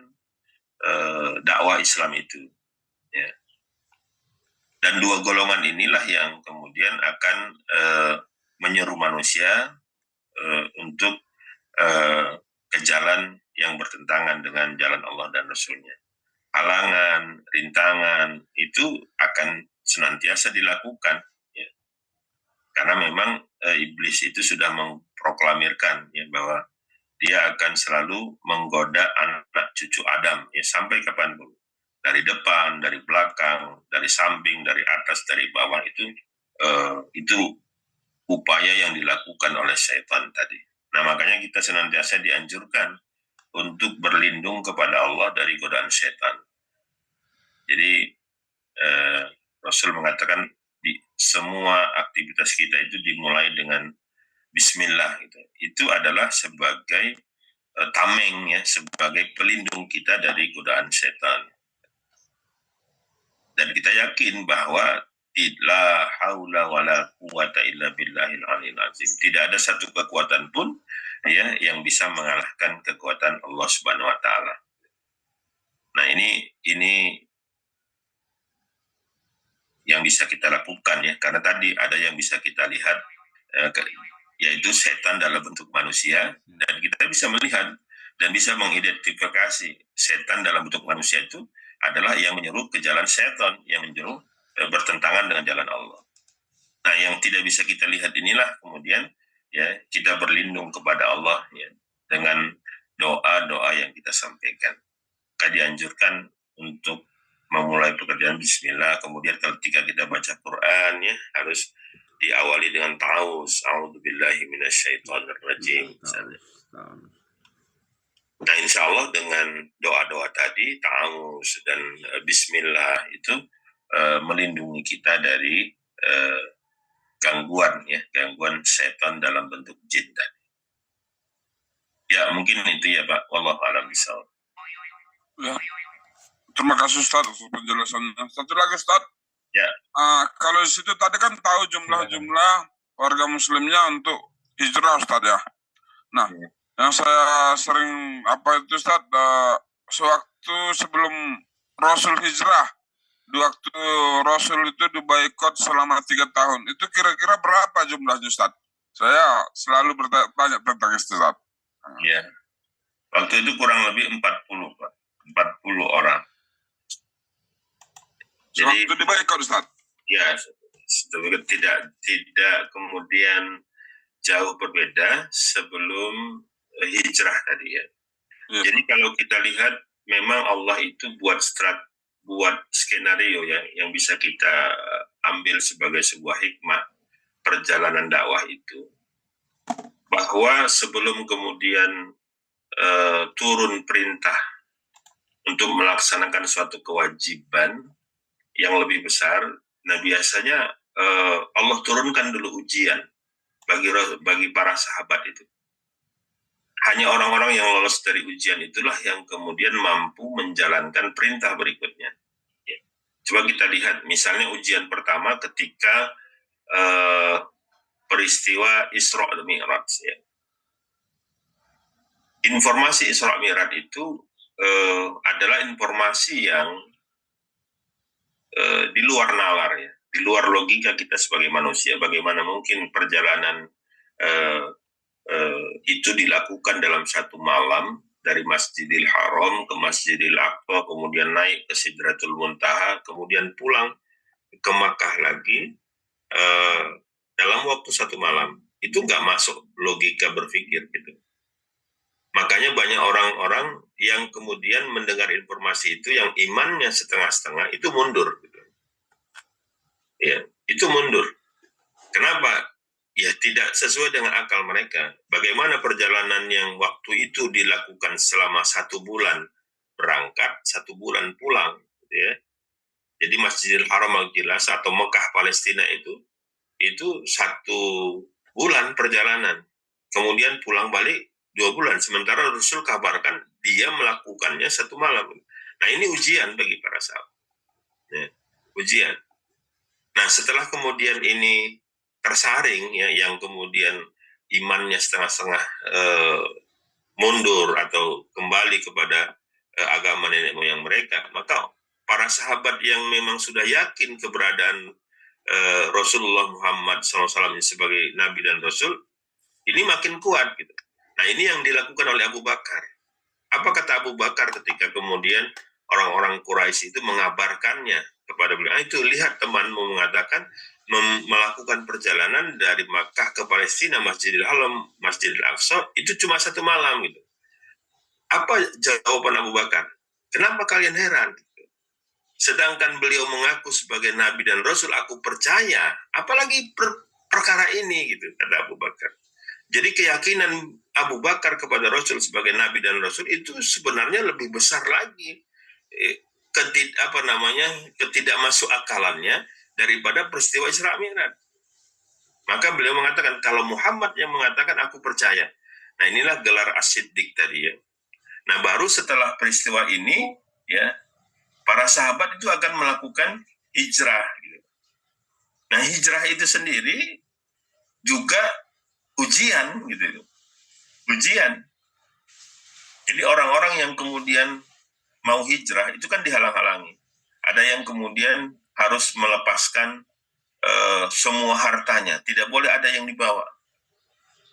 dakwah Islam itu. Ya. Dan dua golongan inilah yang kemudian akan menyeru manusia untuk ke jalan yang bertentangan dengan jalan Allah dan Rasul-Nya. Halangan, rintangan itu akan senantiasa dilakukan, ya. Karena memang iblis itu sudah memproklamirkan, ya, bahwa dia akan selalu menggoda anak cucu Adam, ya, sampai kapanpun. Dari depan, dari belakang, dari samping, dari atas, dari bawah, itu upaya yang dilakukan oleh syaitan tadi. Nah, makanya kita senantiasa dianjurkan untuk berlindung kepada Allah dari godaan syaitan. Jadi Rasul mengatakan di semua aktivitas kita itu dimulai dengan Bismillah. Itu adalah sebagai tameng, ya, sebagai pelindung kita dari godaan syaitan. Dan kita yakin bahwa la haula wala quwata illa billahil aliyil azim. Tidak ada satu kekuatan pun, ya, yang bisa mengalahkan kekuatan Allah Subhanahu wa taala. Nah, ini yang bisa kita lakukan, ya, karena tadi ada yang bisa kita lihat, yaitu setan dalam bentuk manusia, dan kita bisa melihat dan bisa mengidentifikasi setan dalam bentuk manusia itu adalah yang menyeru ke jalan setan, yang menyeru bertentangan dengan jalan Allah. Nah, yang tidak bisa kita lihat inilah kemudian, ya, kita berlindung kepada Allah, ya, dengan doa-doa yang kita sampaikan. Kita dianjurkan untuk memulai pekerjaan Bismillah, kemudian ketika kita baca Quran, ya, harus diawali dengan ta'awuz, a'udzubillahi minasyaitonirrajim, misalnya. Nah, insya Allah dengan doa-doa tadi, ta'awuz dan Bismillah itu melindungi kita dari gangguan, ya, gangguan setan dalam bentuk jin tadi. Ya, mungkin itu, ya, Pak. Wallahu a'lam bishawab. Ya. Terima kasih Ustaz untuk penjelasannya. Satu lagi Ustaz. Ya. Kalau di situ tadi kan tahu jumlah warga muslimnya untuk hijrah Ustaz, ya. Nah, yang saya sering itu Ustaz, sewaktu sebelum Rasul hijrah, di waktu Rasul itu diboikot selama 3 tahun, itu kira-kira berapa jumlahnya Ustaz? Saya selalu bertanya tentang itu Ustaz. Ya, waktu itu kurang lebih 40, Pak. 40 orang. Jadi waktu diboikot Ustaz? Ya, tidak kemudian jauh berbeda sebelum hijrah tadi, ya. Jadi kalau kita lihat, memang Allah itu buat skenario, ya, yang bisa kita ambil sebagai sebuah hikmah perjalanan dakwah itu, bahwa sebelum kemudian turun perintah untuk melaksanakan suatu kewajiban yang lebih besar, nah biasanya Allah turunkan dulu ujian bagi para sahabat itu. Hanya orang-orang yang lolos dari ujian itulah yang kemudian mampu menjalankan perintah berikutnya. Ya. Coba kita lihat, misalnya ujian pertama ketika peristiwa Isra dan Mi'raj. Ya. Informasi Isra Mi'raj itu adalah informasi yang di luar nalar, ya, di luar logika kita sebagai manusia. Bagaimana mungkin perjalanan itu dilakukan dalam satu malam dari Masjidil Haram ke Masjidil Aqsa, kemudian naik ke Sidratul Muntaha, kemudian pulang ke Makkah lagi dalam waktu satu malam. Itu nggak masuk logika berpikir, gitu. Makanya banyak orang-orang yang kemudian mendengar informasi itu, yang imannya setengah-setengah, itu mundur, gitu. Ya, itu mundur. Kenapa? Ya, tidak sesuai dengan akal mereka. Bagaimana perjalanan yang waktu itu dilakukan selama 1 bulan berangkat, 1 bulan pulang, gitu, ya. Jadi Masjidil Haram jelas, atau Mekah Palestina itu 1 bulan perjalanan. Kemudian pulang balik 2 bulan. Sementara Rasul kabarkan dia melakukannya 1 malam. Nah, ini ujian bagi para sahabat. Ya, ujian. Nah, setelah kemudian ini tersaring ya, yang kemudian imannya setengah-setengah mundur atau kembali kepada agama nenek moyang mereka, maka para sahabat yang memang sudah yakin keberadaan Rasulullah Muhammad SAW sebagai Nabi dan Rasul, ini makin kuat gitu. Nah, ini yang dilakukan oleh Abu Bakar. Apa kata Abu Bakar ketika kemudian orang-orang Quraisy itu mengabarkannya kepada beliau? Itu lihat temanmu mengatakan melakukan perjalanan dari Makkah ke Palestina, Masjidil Haram, Masjidil Aqsa, itu cuma 1 malam gitu. Apa jawaban Abu Bakar? Kenapa kalian heran? Sedangkan beliau mengaku sebagai Nabi dan Rasul, aku percaya, apalagi perkara ini gitu, kata Abu Bakar. Jadi keyakinan Abu Bakar kepada Rasul sebagai Nabi dan Rasul itu sebenarnya lebih besar lagi ketidakmasuk akalannya daripada peristiwa Isra Mi'raj. Maka beliau mengatakan, kalau Muhammad yang mengatakan aku percaya. Nah, inilah gelar as-siddiq tadi ya. Nah, baru setelah peristiwa ini ya, para sahabat itu akan melakukan hijrah gitu. Nah, hijrah itu sendiri juga ujian gitu. Ujian. Jadi orang-orang yang kemudian mau hijrah itu kan dihalang-halangi. Ada yang kemudian harus melepaskan semua hartanya, tidak boleh ada yang dibawa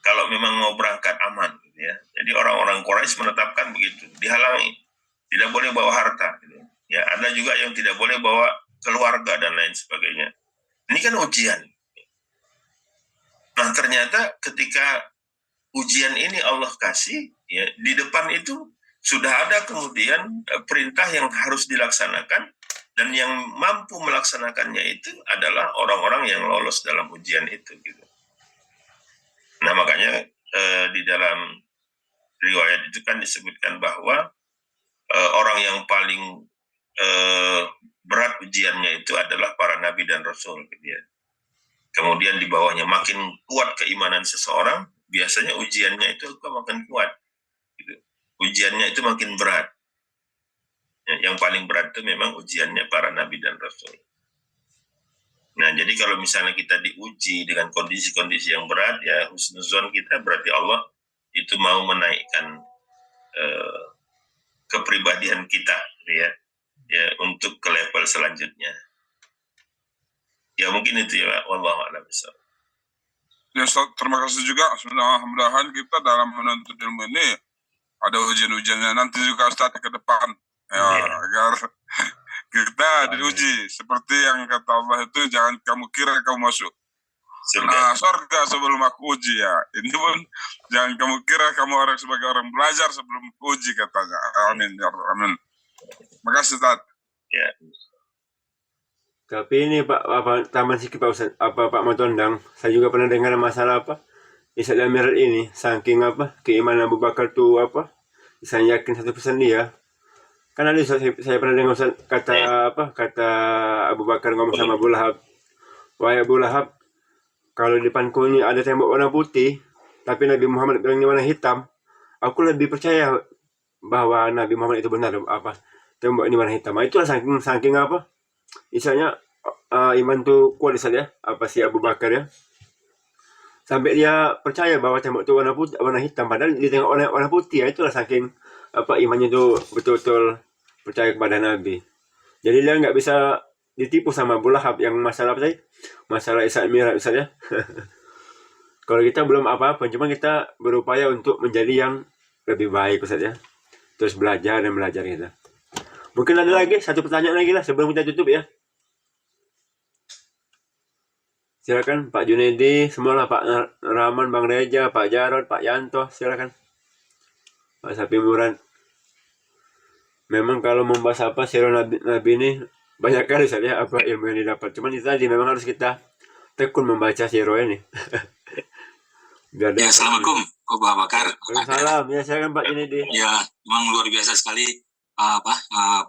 kalau memang mau berangkat aman gitu ya. Jadi orang-orang Quraisy menetapkan begitu, dihalangi, tidak boleh bawa harta gitu. Ya, ada juga yang tidak boleh bawa keluarga dan lain sebagainya. Ini kan ujian. Nah, ternyata ketika ujian ini Allah kasih ya, di depan itu sudah ada kemudian perintah yang harus dilaksanakan, dan yang mampu melaksanakannya itu adalah orang-orang yang lolos dalam ujian itu gitu. Nah, makanya di dalam riwayat itu kan disebutkan bahwa orang yang paling berat ujiannya itu adalah para nabi dan rasul gitu ya. Kemudian di bawahnya makin kuat keimanan seseorang, biasanya ujiannya itu makin kuat gitu. Ujiannya itu makin berat. Yang paling berat itu memang ujiannya para nabi dan rasul. Nah, jadi kalau misalnya kita diuji dengan kondisi-kondisi yang berat, ya husnuzon kita berarti Allah itu mau menaikkan kepribadian kita ya untuk ke level selanjutnya. Ya mungkin itu ya, wallahu a'lam bishawab. Ya Ustaz, terima kasih juga. Mudah-mudahan kita dalam menuntut ilmu ini ada ujian-ujiannya nanti juga Ustaz ke depan ya, agar kita diuji seperti yang kata Allah itu, jangan kamu kira kamu masuk surga sebelum aku uji ya. Ini pun jangan kamu kira kamu orang sebagai orang belajar sebelum uji, katanya. Amin ya Rabbal Alamin. Makasih Ustaz. Ya. Tapi ini Pak, taman sikit Pak Ustaz, Pak Matondang, saya juga pernah dengar masalah Isra Mi'raj ini, saking keimanan Abu Bakar tuh saya yakin 100% dia. Kan ada saya pernah dengar Ustaz, kata Abu Bakar ngomong sama Abu Lahab, wahai Abu Lahab, kalau di depanku ini ada tembok warna putih, tapi Nabi Muhammad bilang ini warna hitam, aku lebih percaya bahwa Nabi Muhammad itu benar tembok ini warna hitam. Itulah saking misalnya iman tuh kuat ya, si Abu Bakar ya, sampai dia percaya bahwa tembok itu warna hitam, padahal dia tengok warna putih ya. Itulah saking imannya itu betul-betul percaya kepada Nabi. Jadi dia nggak bisa ditipu sama Abu Lahab yang masalah Isra Mi'raj misalnya. Kalau kita belum apa-apa, cuma kita berupaya untuk menjadi yang lebih baik Ustaz ya, terus belajar kita. Mungkin ada lagi satu pertanyaan lagi lah sebelum kita tutup ya. Silakan Pak Junedi, semualah, Pak Rahman, Bang Reja, Pak Jarod, Pak Yanto, silakan. Pak Sapi Muran. Memang kalau membahas sirah Nabi ini banyak kali saja ilmu yang didapat. Cuman itu tadi memang harus kita tekun membaca sirah ini. Ya, assalamualaikum, Abu Bakar. Waalaikumsalam. Ya, silakan Pak Junedi. Ya, memang luar biasa sekali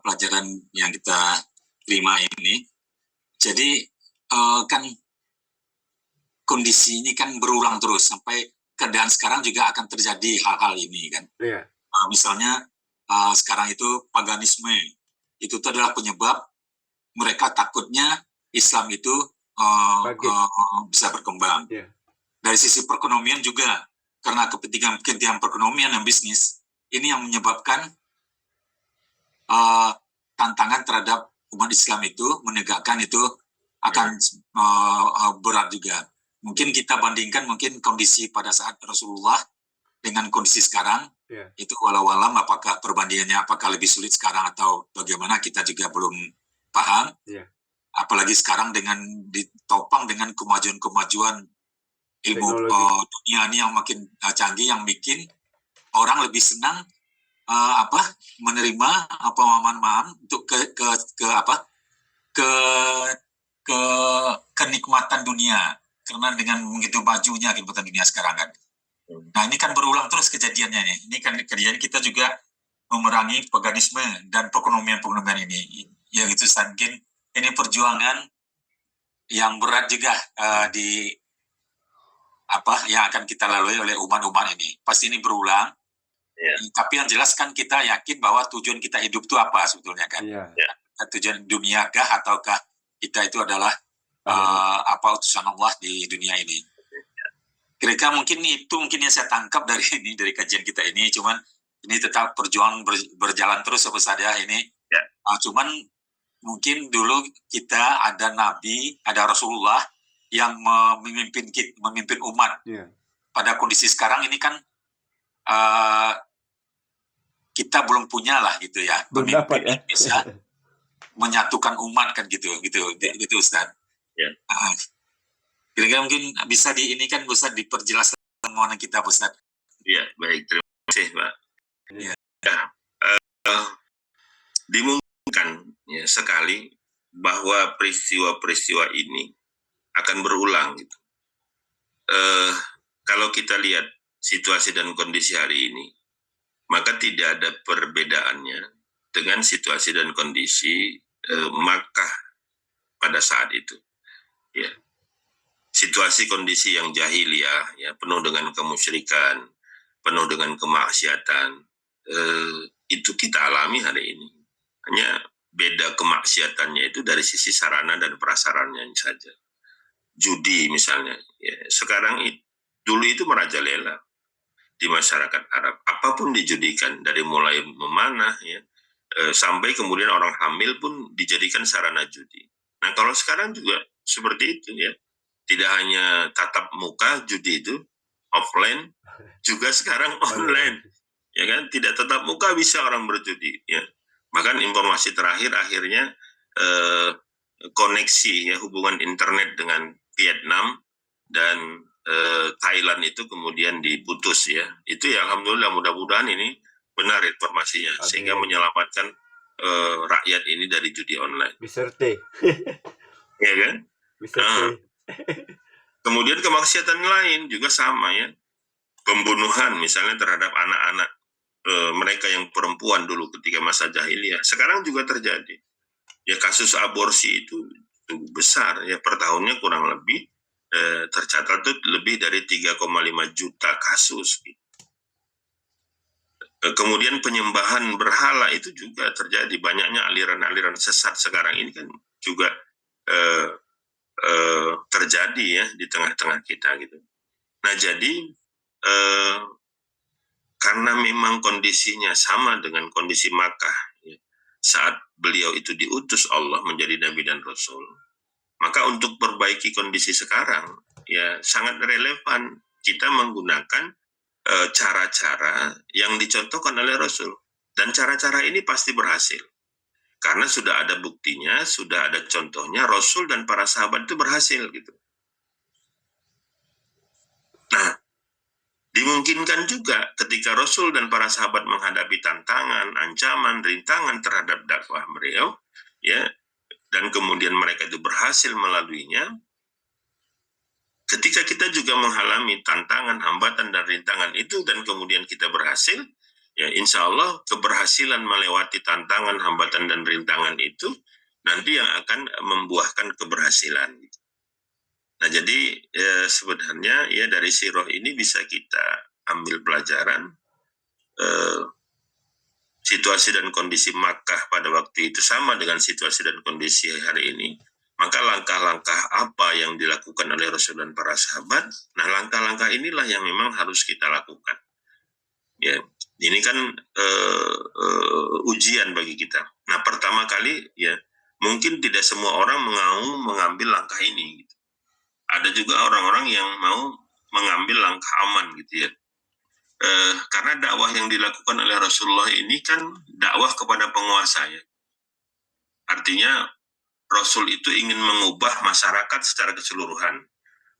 pelajaran yang kita terima ini. Jadi kan kondisi ini kan berulang terus sampai keadaan sekarang juga akan terjadi hal-hal ini kan. Iya. Misalnya sekarang itu paganisme itu adalah penyebab mereka takutnya Islam itu bisa berkembang. Yeah. Dari sisi perekonomian juga, karena kepentingan perekonomian dan bisnis, ini yang menyebabkan tantangan terhadap umat Islam itu menegakkan itu akan berat juga. Mungkin kita bandingkan mungkin kondisi pada saat Rasulullah dengan kondisi sekarang, itu walau-walam apakah perbandingannya apakah lebih sulit sekarang atau bagaimana kita juga belum paham. Apalagi sekarang dengan ditopang dengan kemajuan-kemajuan ilmu dunia ini yang makin canggih, yang bikin orang lebih senang menerima pemahaman untuk kenikmatan dunia, karena dengan begitu majunya kenikmatan dunia sekarang kan. Nah, ini kan berulang terus kejadiannya nih. Ini kan kejadian kita juga memerangi paganisme dan perekonomian ini. Ya gitu, mungkin ini perjuangan yang berat juga yang akan kita lalui oleh umat-umat ini. Pasti ini berulang. Tapi yang jelas kan kita yakin bahwa tujuan kita hidup itu apa sebetulnya kan? Tujuan duniakah ataukah kita itu adalah utusan Allah di dunia ini? Kira-kira mungkin itu yang saya tangkap dari kajian kita ini. Cuman ini tetap perjuangan berjalan terus sampai saja ini. Cuman mungkin dulu kita ada Nabi, ada Rasulullah yang memimpin umat. Pada kondisi sekarang ini kan kita belum punya lah gitu ya, pemimpin yang bisa menyatukan umat kan gitu Ustaz. Kira-kira mungkin bisa Ustaz diperjelas permohonan kita Ustaz. Ya, baik, terima kasih Pak. Dimungkinkan sekali bahwa peristiwa-peristiwa ini akan berulang gitu. Kalau kita lihat situasi dan kondisi hari ini, maka tidak ada perbedaannya dengan situasi dan kondisi Makkah pada saat itu. Situasi kondisi yang jahiliyah, penuh dengan kemusyrikan, penuh dengan kemaksiatan, itu kita alami hari ini. Hanya beda kemaksiatannya itu dari sisi sarana dan prasarannya saja. Judi misalnya, sekarang dulu itu merajalela di masyarakat Arab. Apapun dijudikan, dari mulai memanah sampai kemudian orang hamil pun dijadikan sarana judi. Nah, kalau sekarang juga seperti itu tidak hanya tatap muka judi itu offline, juga sekarang online, kan? Tidak tatap muka bisa orang berjudi, Bahkan informasi terakhir akhirnya koneksi hubungan internet dengan Vietnam dan Thailand itu kemudian diputus Itu alhamdulillah, mudah-mudahan ini benar informasinya. Amin. Sehingga menyelamatkan rakyat ini dari judi online. Mr. T. Ya kan? Mr. T. Kemudian kemaksiatan lain juga sama Pembunuhan misalnya terhadap anak-anak mereka yang perempuan dulu ketika masa jahiliyah. Sekarang juga terjadi. Kasus aborsi itu besar per tahunnya kurang lebih tercatat itu lebih dari 3,5 juta kasus. Kemudian penyembahan berhala itu juga terjadi. Banyaknya aliran-aliran sesat sekarang ini kan juga terjadi di tengah-tengah kita gitu. Nah, jadi karena memang kondisinya sama dengan kondisi Makkah saat beliau itu diutus Allah menjadi Nabi dan Rasul, maka untuk perbaiki kondisi sekarang sangat relevan kita menggunakan cara-cara yang dicontohkan oleh Rasul, dan cara-cara ini pasti berhasil karena sudah ada buktinya, sudah ada contohnya. Rasul dan para sahabat itu berhasil gitu. Nah, dimungkinkan juga ketika Rasul dan para sahabat menghadapi tantangan, ancaman, rintangan terhadap dakwah beliau, dan kemudian mereka itu berhasil melaluinya. Ketika kita juga mengalami tantangan, hambatan, dan rintangan itu, dan kemudian kita berhasil, insya Allah keberhasilan melewati tantangan, hambatan, dan rintangan itu nanti yang akan membuahkan keberhasilan. Nah, jadi sebenarnya dari sirah ini bisa kita ambil pelajaran. Situasi dan kondisi Makkah pada waktu itu sama dengan situasi dan kondisi hari ini. Maka langkah-langkah apa yang dilakukan oleh Rasul dan para sahabat? Nah, langkah-langkah inilah yang memang harus kita lakukan. Ya, ini kan ujian bagi kita. Nah, pertama kali ya mungkin tidak semua orang mau mengambil langkah ini. Gitu. Ada juga orang-orang yang mau mengambil langkah aman gitu ya. Karena dakwah yang dilakukan oleh Rasulullah ini kan dakwah kepada penguasa ya. Artinya Rasul itu ingin mengubah masyarakat secara keseluruhan.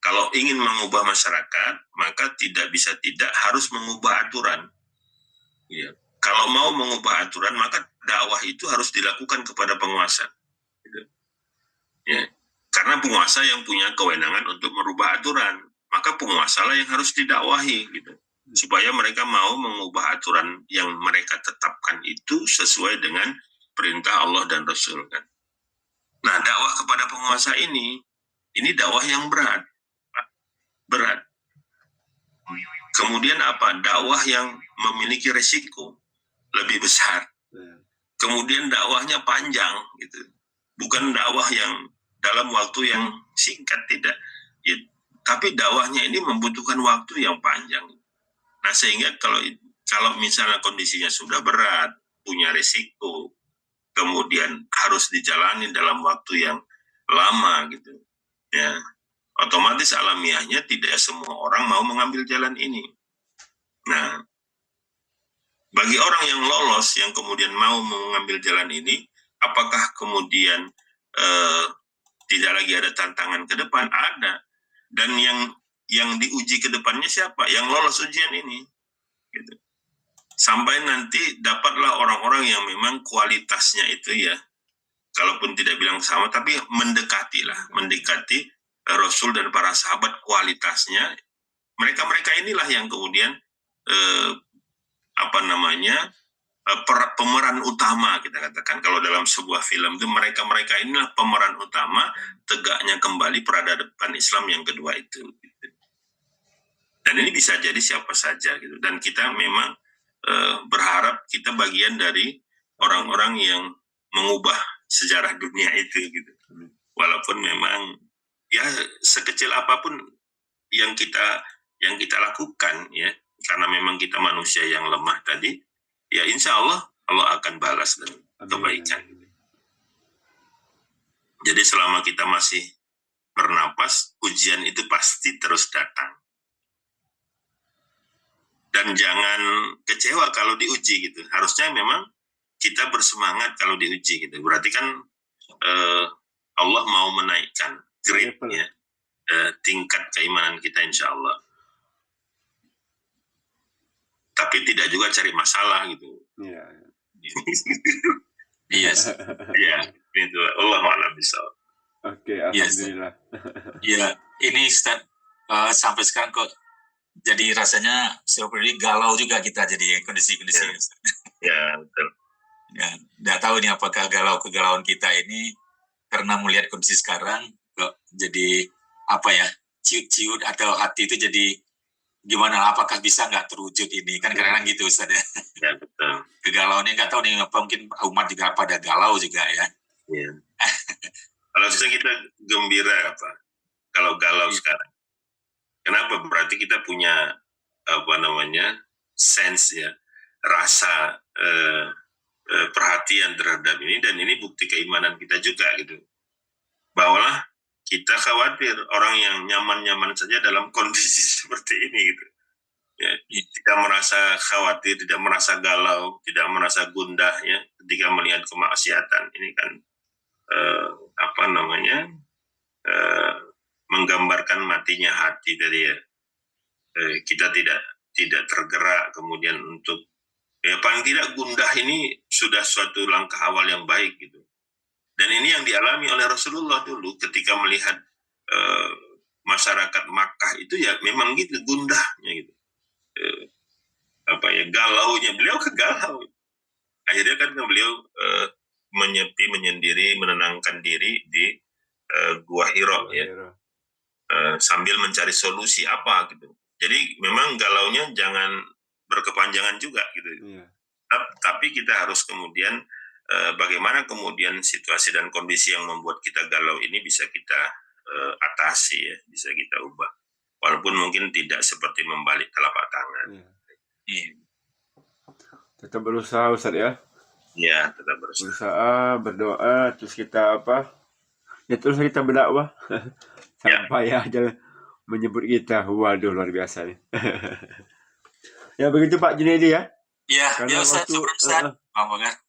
Kalau ingin mengubah masyarakat, maka tidak bisa tidak harus mengubah aturan. Ya. Kalau mau mengubah aturan, maka dakwah itu harus dilakukan kepada penguasa. Gitu. Ya. Karena penguasa yang punya kewenangan untuk merubah aturan, maka penguasa lah yang harus didakwahi, gitu. Supaya mereka mau mengubah aturan yang mereka tetapkan itu sesuai dengan perintah Allah dan Rasul kan. Nah, dakwah kepada penguasa ini dakwah yang berat. Kemudian apa? Dakwah yang memiliki resiko lebih besar. Kemudian dakwahnya panjang, gitu. Bukan dakwah yang dalam waktu yang singkat, tidak. Ya, tapi dakwahnya ini membutuhkan waktu yang panjang. Nah, sehingga kalau misalnya kondisinya sudah berat, punya resiko, kemudian harus dijalani dalam waktu yang lama, gitu. Ya, otomatis alamiahnya tidak semua orang mau mengambil jalan ini. Nah, bagi orang yang lolos, yang kemudian mau mengambil jalan ini, apakah kemudian tidak lagi ada tantangan ke depan? Ada. Dan yang diuji ke depannya siapa? Yang lolos ujian ini. Gitu. Sampai nanti dapatlah orang-orang yang memang kualitasnya itu ya, kalaupun tidak bilang sama, tapi mendekati Rasul dan para sahabat kualitasnya. Mereka inilah yang kemudian pemeran utama, kita katakan kalau dalam sebuah film itu mereka inilah pemeran utama tegaknya kembali peradaban Islam yang kedua itu. Dan ini bisa jadi siapa saja gitu. Dan kita memang berharap kita bagian dari orang-orang yang mengubah sejarah dunia itu gitu. Walaupun memang ya sekecil apapun yang kita lakukan ya, karena memang kita manusia yang lemah tadi, ya insya Allah akan balas dengan kebaikan. Jadi selama kita masih bernapas, ujian itu pasti terus datang. Dan jangan kecewa kalau diuji gitu. Harusnya memang kita bersemangat kalau diuji gitu. Berarti kan Allah mau menaikkan grade-nya, tingkat keimanan kita insya Allah. Tapi tidak juga cari masalah gitu. Iya. Yes. Iya, itu Allah a'lam bishawab. Oke, alhamdulillah. Iya, ini Ustaz, sampai sekarang kok jadi rasanya seperti galau juga kita jadi kondisi-kondisi. Ya, betul. Ya, nggak tahu nih apakah kegalauan kita ini karena melihat kondisi sekarang kok jadi apa ya, ciut-ciut atau hati itu jadi gimana, apakah bisa nggak terwujud ini, kan kadang-kadang gitu Ustaz ya. Ya, betul. Kegalauannya nggak tahu nih, apa mungkin umat juga pada galau juga ya. Iya. Kalau kita gembira apa? Kalau galau sekarang. Kenapa? Berarti kita punya sense ya, rasa perhatian terhadap ini, dan ini bukti keimanan kita juga gitu. Bahwa kita khawatir orang yang nyaman-nyaman saja dalam kondisi seperti ini gitu. Ya, tidak merasa khawatir, tidak merasa galau, tidak merasa gundah ya ketika melihat kemaksiatan. Ini kan menggambarkan matinya hati dari ya. Kita tidak tergerak kemudian untuk ya paling tidak gundah. Ini sudah suatu langkah awal yang baik gitu. Dan ini yang dialami oleh Rasulullah dulu ketika melihat masyarakat Makkah itu ya memang gitu, gundahnya gitu. Galaunya beliau kegalau. Akhirnya kan beliau menyepi, menyendiri, menenangkan diri di Gua Hira ya. Sambil mencari solusi apa gitu. Jadi memang galaunya jangan berkepanjangan juga gitu. Tapi kita harus kemudian bagaimana kemudian situasi dan kondisi yang membuat kita galau ini bisa kita atasi ya, bisa kita ubah. Walaupun mungkin tidak seperti membalik telapak tangan. Tetap berusaha Ustaz ya. Ya, tetap berusaha. Berusaha, berdoa, terus kita terus kita berdakwah sampai aja menyebut kita. Waduh, luar biasa nih. Ya begitu Pak Junaidi ya. Iya, Karena Ustaz,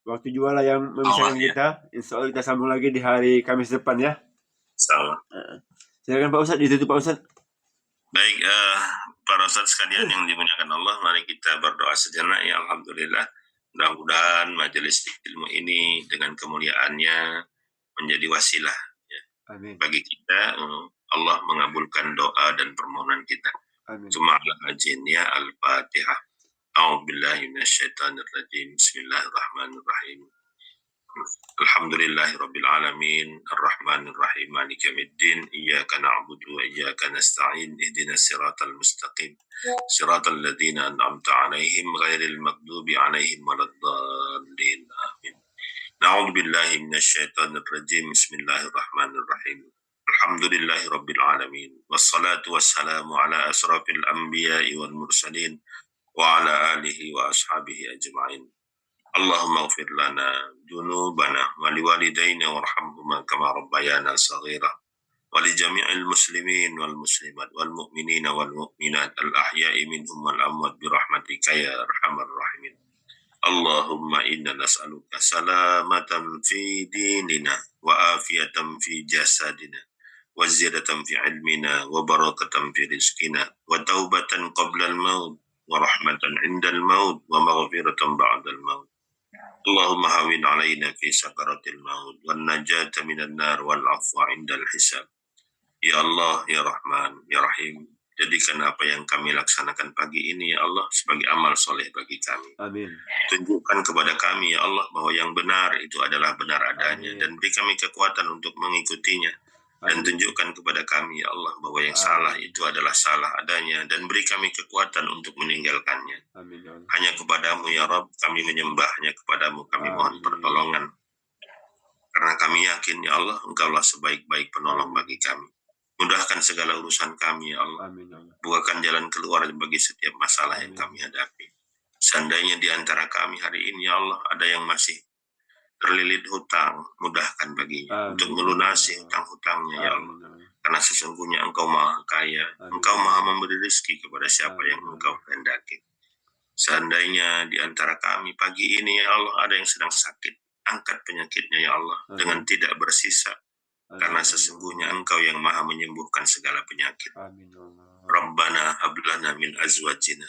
waktu jualah yang memisahkan kita. Insya Allah kita sambung lagi di hari Kamis depan ya. Sama. Silakan Pak Ustadz, ditutup Pak Ustadz. Baik, para Ustadz sekalian yang dimuliakan Allah, mari kita berdoa sejenak ya. Alhamdulillah, mudah-mudahan majelis ilmu ini dengan kemuliaannya menjadi wasilah ya, bagi kita. Allah mengabulkan doa dan permohonan kita. Cuma ala ajinnya Al-Fatihah. A'udzubillahi minasyaitonirrajim. Bismillahirrahmanirrahim. Alhamdulillahirabbil alamin, arrahmanir rahim, maliki yaumiddin, iyyaka na'budu wa iyyaka nasta'in, ihdinas siratal mustaqim, siratal ladzina an'amta 'alaihim ghairil maghdubi 'alaihim waladdallin. Amin. Na'udzu billahi minasyaitonir rajim. Bismillahirrahmanirrahim. Alhamdulillahirabbil alamin, wassalatu wassalamu ala asrafil anbiya'i wal mursalin wa ala alihi wa ashabihi ajma'in. Allahumma ighfir lana dzunubana wa liwalidayna warhamhuma kama rabbayana shaghira wa li jami'il muslimin wal muslimat wal mu'minina wal mu'minat al ahya'i minhum wal amwat bi rahmatika ya arhamar rahimin. Allahumma inna nas'aluka salamatan fi dinina wa afiyatan fi jasadina wa ziyadatan fi ilmina wa barakatan fi rizqina wa taubatan qabla al-maut wa rahmatan 'inda al-maut wa maghfiratan ba'da al-maut. Allahumma hawin alaina fi sakaratil maut wan najata minan nar wal afwa 'indal hisab. Ya Allah, ya Rahman, ya Rahim, jadikan apa yang kami laksanakan pagi ini ya Allah sebagai amal soleh bagi kami. Amin. Tunjukkan kepada kami ya Allah bahwa yang benar itu adalah benar adanya. Amin. Dan beri kami kekuatan untuk mengikutinya. Dan tunjukkan kepada kami ya Allah bahwa yang salah itu adalah salah adanya, dan beri kami kekuatan untuk meninggalkannya. Amin. Hanya kepadamu ya Rabb kami menyembah, hanya kepadamu kami mohon pertolongan. Karena kami yakin ya Allah Engkaulah sebaik-baik penolong bagi kami. Mudahkan segala urusan kami ya Allah. Bukakan jalan keluar bagi setiap masalah yang kami hadapi. Seandainya di antara kami hari ini ya Allah ada yang masih terlilit hutang, mudahkan baginya untuk melunasi hutang-hutangnya ya Allah. Karena sesungguhnya Engkau Maha Kaya, Engkau Maha memberi rezeki kepada siapa yang Engkau kehendaki. Seandainya di antara kami pagi ini ya Allah ada yang sedang sakit, angkat penyakitnya ya Allah dengan tidak bersisa. Karena sesungguhnya Engkau yang Maha menyembuhkan segala penyakit. Rabbana hab lana min azwajina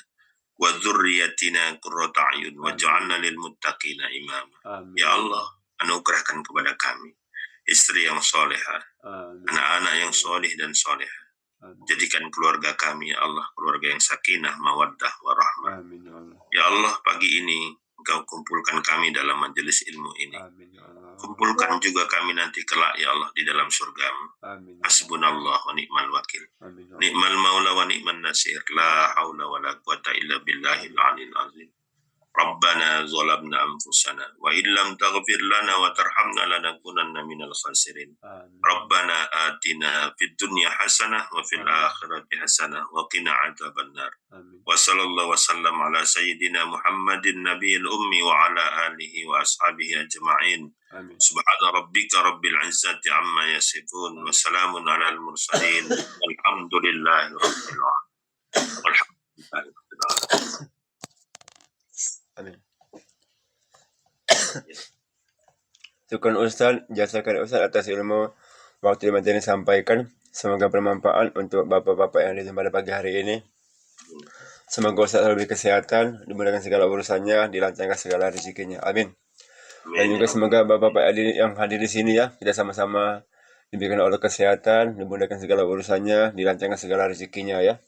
wa dzurriyyatina qurrata a'yun waj'alna lil muttaqina imama. Ya Allah, anugerahkan kepada kami istri yang solehah, anak-anak yang soleh dan solehah. Jadikan keluarga kami ya Allah keluarga yang sakinah, mawaddah, warahmah. Ya Allah, pagi ini Engkau kumpulkan kami dalam majelis ilmu ini. Kumpulkan juga kami nanti kelak ya Allah di dalam surga-Mu. Hasbunallah wa ni'mal wakil. Ni'mal maula wa ni'man nasir. La haula wa la quwata illa billahil aliyil azim. Rabbana zalamna anfusana wa illam taghfir lana wa tarhamna lanakunanna minal khasirin. Rabbana atina fid dunya hasanah wa fil akhirati hasanah wa qina adzabannar. Wa sallallahu wasallam ala sayyidina Muhammadin nabiyil ummi wa ala alihi wa ashabihi ajma'in. Subhana rabbika rabbil izzati amma yasifun wa salamun alal mursalin walhamdulillahi rabbil alamin. Amin. Syukur Ustaz, jazakan Ustaz atas ilmu waktu yang materi sampaikan. Semoga bermanfaat untuk bapak-bapak yang ada pada pagi hari ini. Semoga Ustaz lebih kesehatan, dimudahkan segala urusannya, dilancarkan segala rezekinya. Amin. Dan juga semoga bapak-bapak yang hadir di sini ya, kita sama-sama diberikan oleh kesehatan, dimudahkan segala urusannya, dilancarkan segala rezekinya ya.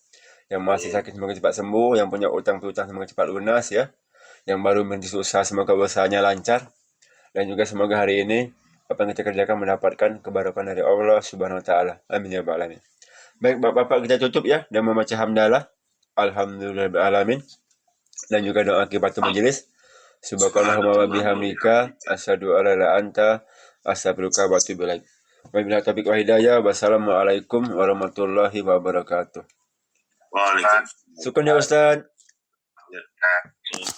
Yang masih sakit semoga cepat sembuh, yang punya utang piutang semoga cepat lunas ya. Yang baru merintis usaha semoga usahanya lancar, dan juga semoga hari ini apa yang kita kerjakan mendapatkan kebarokan dari Allah Subhanahu wa taala. Amin ya rabbal alamin. Baik Bapak, kita tutup ya dan membaca hamdalah alhamdulillahirabbil alamin dan juga doa kifaratul majelis. Subhanallahumma wa bihamdika asyhadu an la ilaha illa anta astaghfiruka wa atubu ilaik. Wabillahi taufiq wa hidayah. Wassalamualaikum warahmatullahi wabarakatuh. Waalaikumsalam. Syukran ya Ustaz.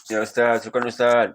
Ya Ustaz, syukran Ustaz.